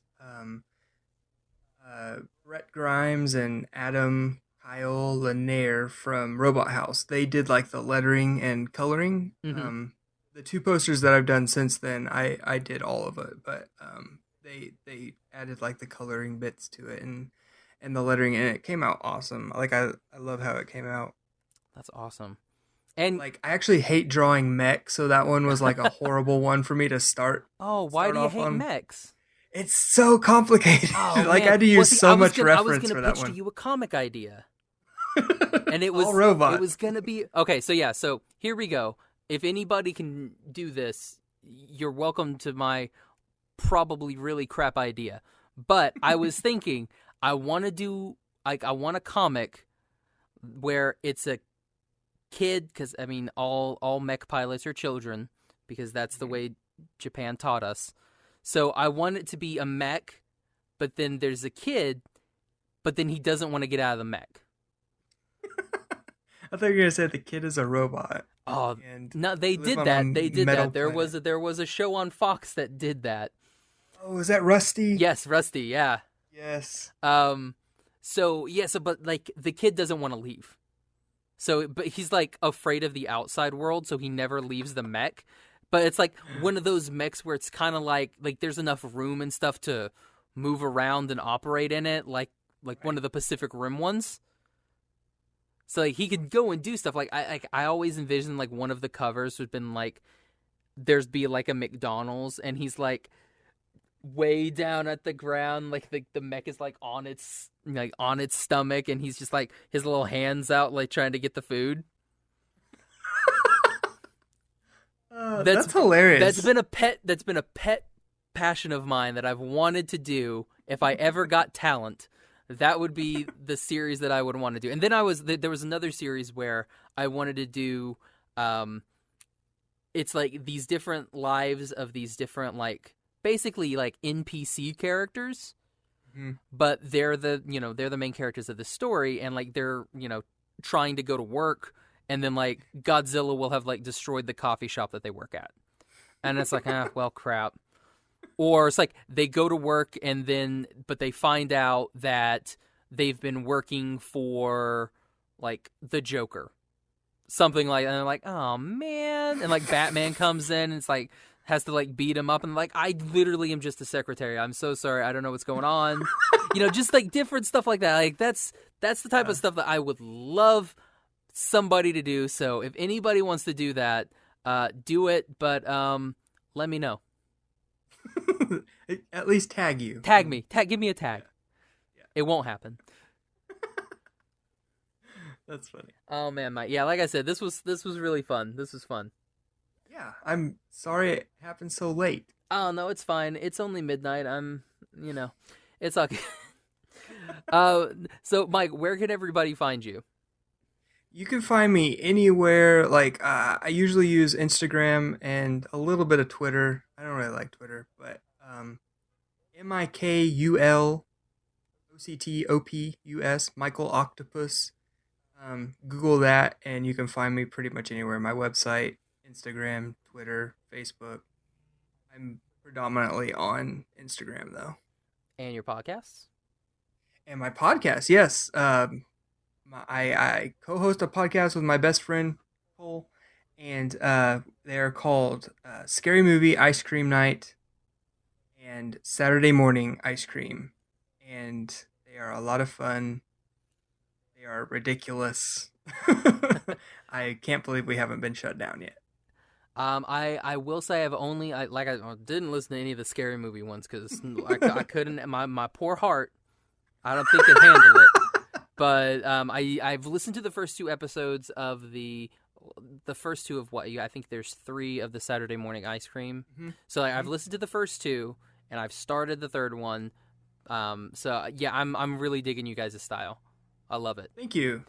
Brett Grimes and Adam Kyle Lanier from Robot House, they did like the lettering and coloring. The two posters that I've done since then, I did all of it, but they added like the coloring bits to it and the lettering, and it came out awesome. Like, I love how it came out. That's awesome. And like, I actually hate drawing mech, so that one was like a horrible one for me to start. Oh, why do you hate mechs? It's so complicated. Oh, like, man. I had to use so much reference for that one. I was gonna pitch to you a comic idea, and it was all robot. It was gonna be okay. So yeah, so here we go. If anybody can do this, you're welcome to my probably really crap idea. But I was thinking, I want to do I want a comic where it's a kid, because I mean all mech pilots are children, because that's the way Japan taught us. So I want it to be a mech, but then there's a kid, but then he doesn't want to get out of the mech. I thought you were gonna say the kid is a robot. Oh no, they did that. They did that. There was a show on Fox that did that. Oh, is that Rusty? Yes, Rusty. Yeah. Yes. So but like the kid doesn't want to leave. So, but he's like afraid of the outside world, so he never leaves the mech. But it's like one of those mechs where it's kind of like there's enough room and stuff to move around and operate in it, like one of the Pacific Rim ones. So like he could go and do stuff. Like I always envisioned like one of the covers would been like there's be like a McDonald's, and he's like way down at the ground, like the mech is like on its stomach, and he's just like his little hands out like trying to get the food. That's hilarious. That's been a pet passion of mine that I've wanted to do. If I ever got talent, that would be the series that I would want to do. And then there was another series where I wanted to do it's like these different lives of these different like basically like NPC characters. But they're the main characters of the story, and like they're trying to go to work, and then like Godzilla will have like destroyed the coffee shop that they work at, and it's like well crap. Or it's like they go to work, and then but they find out that they've been working for like the Joker, something like, and they're like, oh man, and like Batman comes in, and it's like has to like beat him up, and like I literally am just a secretary. I'm so sorry, I don't know what's going on. Just like different stuff like that. Like that's the type of stuff that I would love somebody to do. So if anybody wants to do that, do it. But let me know. At least tag you. Tag me. Give me a tag. Yeah. It won't happen. That's funny. Oh man, Mike. Yeah, like I said, this was really fun. This was fun. Yeah, I'm sorry it happened so late. Oh no, it's fine. It's only midnight. It's okay. So Mike, where can everybody find you? You can find me anywhere. Like, I usually use Instagram and a little bit of Twitter. I don't really like Twitter, but MIKULOCTOPUS, Michael Octopus. Google that, and you can find me pretty much anywhere. My website, Instagram, Twitter, Facebook. I'm predominantly on Instagram, though. And your podcasts? And my podcast, yes. I co-host a podcast with my best friend, Cole, and they're called Scary Movie Ice Cream Night and Saturday Morning Ice Cream. And they are a lot of fun. They are ridiculous. I can't believe we haven't been shut down yet. I will say I didn't listen to any of the Scary Movie ones because I couldn't. My poor heart, I don't think could handle it. But I've listened to the first two episodes of the first two of what I think there's 3 of the Saturday Morning Ice Cream. Mm-hmm. So I've listened to the first 2 and I've started the third one. So yeah, I'm really digging you guys' style. I love it. Thank you.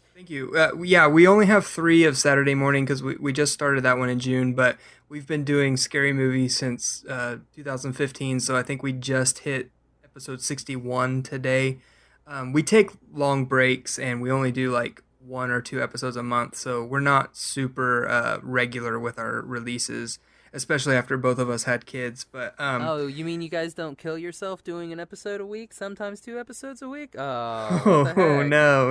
Yeah, we only have 3 of Saturday Morning because we just started that one in June, but we've been doing Scary Movie since 2015, so I think we just hit episode 61 today. We take long breaks, and we only do like 1 or 2 episodes a month, so we're not super regular with our releases, especially after both of us had kids. But Oh, you mean you guys don't kill yourself doing an episode a week, sometimes 2 episodes a week? Oh, what the oh heck? no.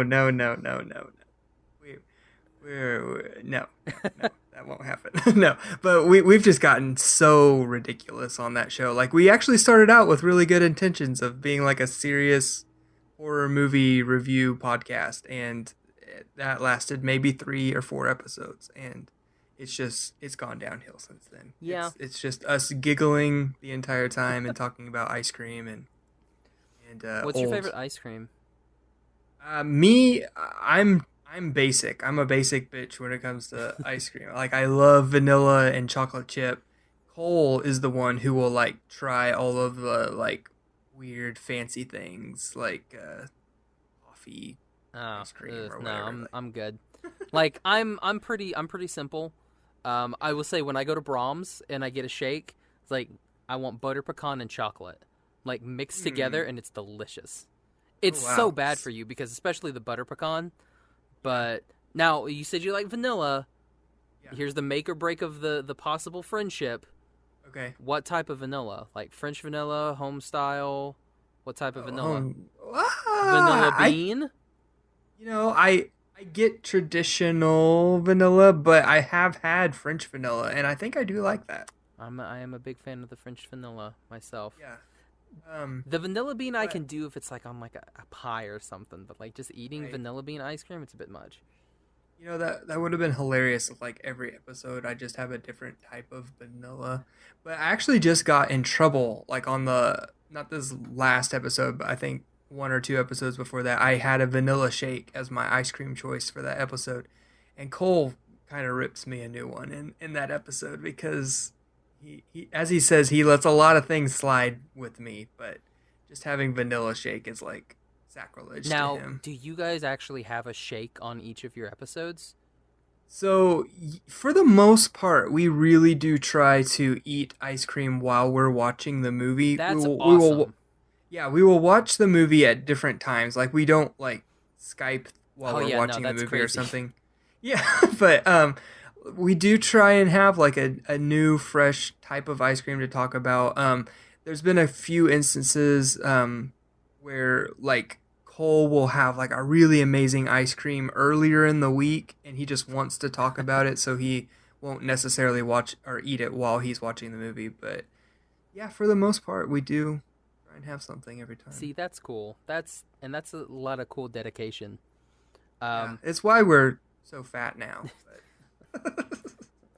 We're no, that won't happen. No, but we've just gotten so ridiculous on that show. Like, we actually started out with really good intentions of being like a serious horror movie review podcast, and that lasted maybe 3 or 4 episodes, and it's gone downhill since then. Yeah. It's just us giggling the entire time and talking about ice cream and What's your favorite ice cream? Me, I'm basic. I'm a basic bitch when it comes to ice cream. Like, I love vanilla and chocolate chip. Cole is the one who will like try all of the like weird fancy things, like coffee ice cream or whatever. No, I'm good. Like, I'm pretty simple. I will say, when I go to Brahms and I get a shake, it's like, I want butter pecan and chocolate, like, mixed together, and it's delicious. It's so bad for you, because especially the butter pecan. But now, you said you like vanilla. Yeah. Here's the make or break of the possible friendship. Okay. What type of vanilla? Like French vanilla, home style? What type of vanilla? Vanilla bean? I get traditional vanilla, but I have had French vanilla, and I think I do like that. I am a big fan of the French vanilla myself. Yeah. The vanilla bean I can do if it's like on like a pie or something, but like just eating vanilla bean ice cream, it's a bit much. That would have been hilarious if like every episode I just have a different type of vanilla. But I actually just got in trouble, like on not this last episode, but I think 1 or 2 episodes before that, I had a vanilla shake as my ice cream choice for that episode. And Cole kind of rips me a new one in that episode, because he, as he says, he lets a lot of things slide with me, but just having vanilla shake is like sacrilege to him. Now, do you guys actually have a shake on each of your episodes? So, for the most part, we really do try to eat ice cream while we're watching the movie. That's awesome. We will watch the movie at different times. Like, we don't like Skype while we're watching the movie crazy. Or something. Yeah, but we do try and have like a new, fresh type of ice cream to talk about. There's been a few instances where like Cole will have like a really amazing ice cream earlier in the week, and he just wants to talk about it, so he won't necessarily watch or eat it while he's watching the movie. But yeah, for the most part, we do try and have something every time. See, that's cool. That's a lot of cool dedication. Yeah, it's why we're so fat now.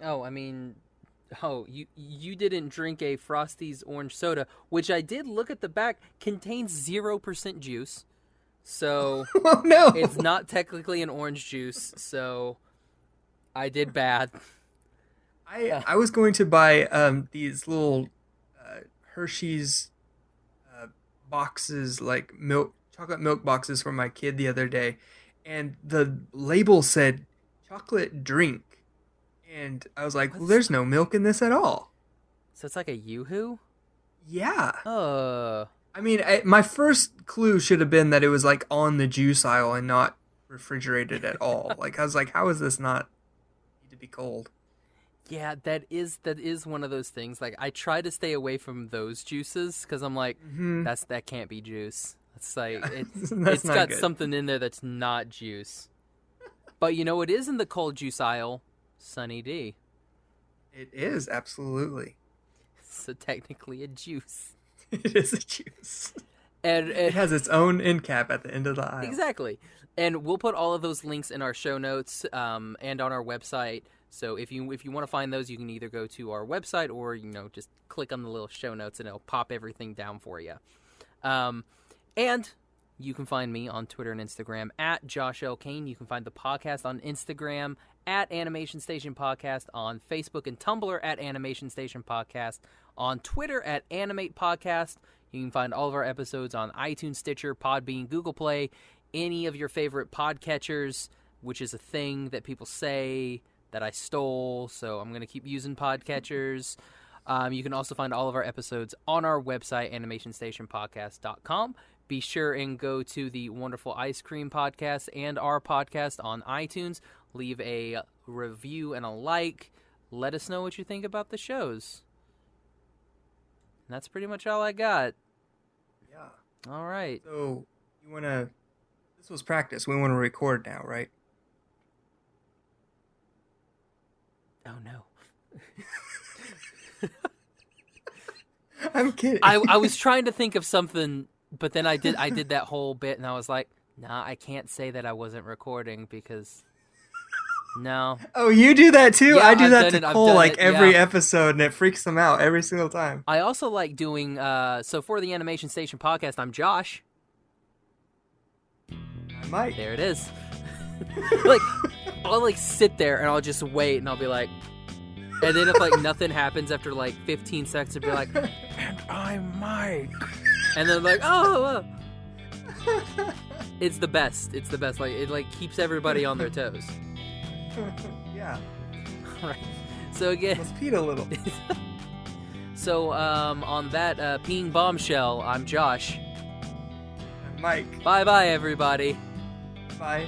Oh, I mean, you didn't drink a Frosty's orange soda, which I did look at the back, contains 0% juice. So oh, no. It's not technically an orange juice, so I did bad. I was going to buy these little Hershey's boxes, like chocolate milk boxes for my kid the other day, and the label said chocolate drink. And I was like, well, there's no milk in this at all. So it's like a Yoo-hoo? Yeah. I mean, my first clue should have been that it was like on the juice aisle and not refrigerated at all. Like, I was like, how is this not need to be cold? Yeah, that is one of those things. Like, I try to stay away from those juices because I'm like, that can't be juice. It's like it's got good. Something in there that's not juice. But you know, it is in the cold juice aisle. Sunny D. It is, absolutely. So technically a juice. It is a juice. And it has its own end cap at the end of the aisle. Exactly. And we'll put all of those links in our show notes and on our website. So if you want to find those, you can either go to our website or, just click on the little show notes and it'll pop everything down for you. And you can find me on Twitter and Instagram at Josh L. Kane. You can find the podcast on Instagram at Animation Station Podcast, on Facebook and Tumblr at Animation Station Podcast, on Twitter at Animate Podcast. You can find all of our episodes on iTunes, Stitcher, Podbean, Google Play, any of your favorite podcatchers, which is a thing that people say that I stole, so I'm going to keep using podcatchers. You can also find all of our episodes on our website, animationstationpodcast.com. Be sure and go to the Wonderful Ice Cream Podcast and our podcast on iTunes. Leave a review and a like. Let us know what you think about the shows. And that's pretty much all I got. Yeah. All right. So, you want to... This was practice. We want to record now, right? Oh, no. I'm kidding. I was trying to think of something, but then I did that whole bit, and I was like, nah, I can't say that I wasn't recording because... No. Oh, you do that too? Yeah, I do I've that done to it, Cole I've done like it, every yeah. episode, and it freaks them out every single time. I also like doing, so for the Animation Station podcast, I'm Josh. I'm Mike. There it is. Like, I'll like sit there and I'll just wait and I'll be like, and then if like nothing happens after like 15 seconds, I'll be like, and I'm Mike. And then like, oh. It's the best. It's the best. Like, it like keeps everybody on their toes. Yeah. All right. So again. Let's pee a little. So on that peeing bombshell, I'm Josh. I'm Mike. Bye-bye, everybody. Bye.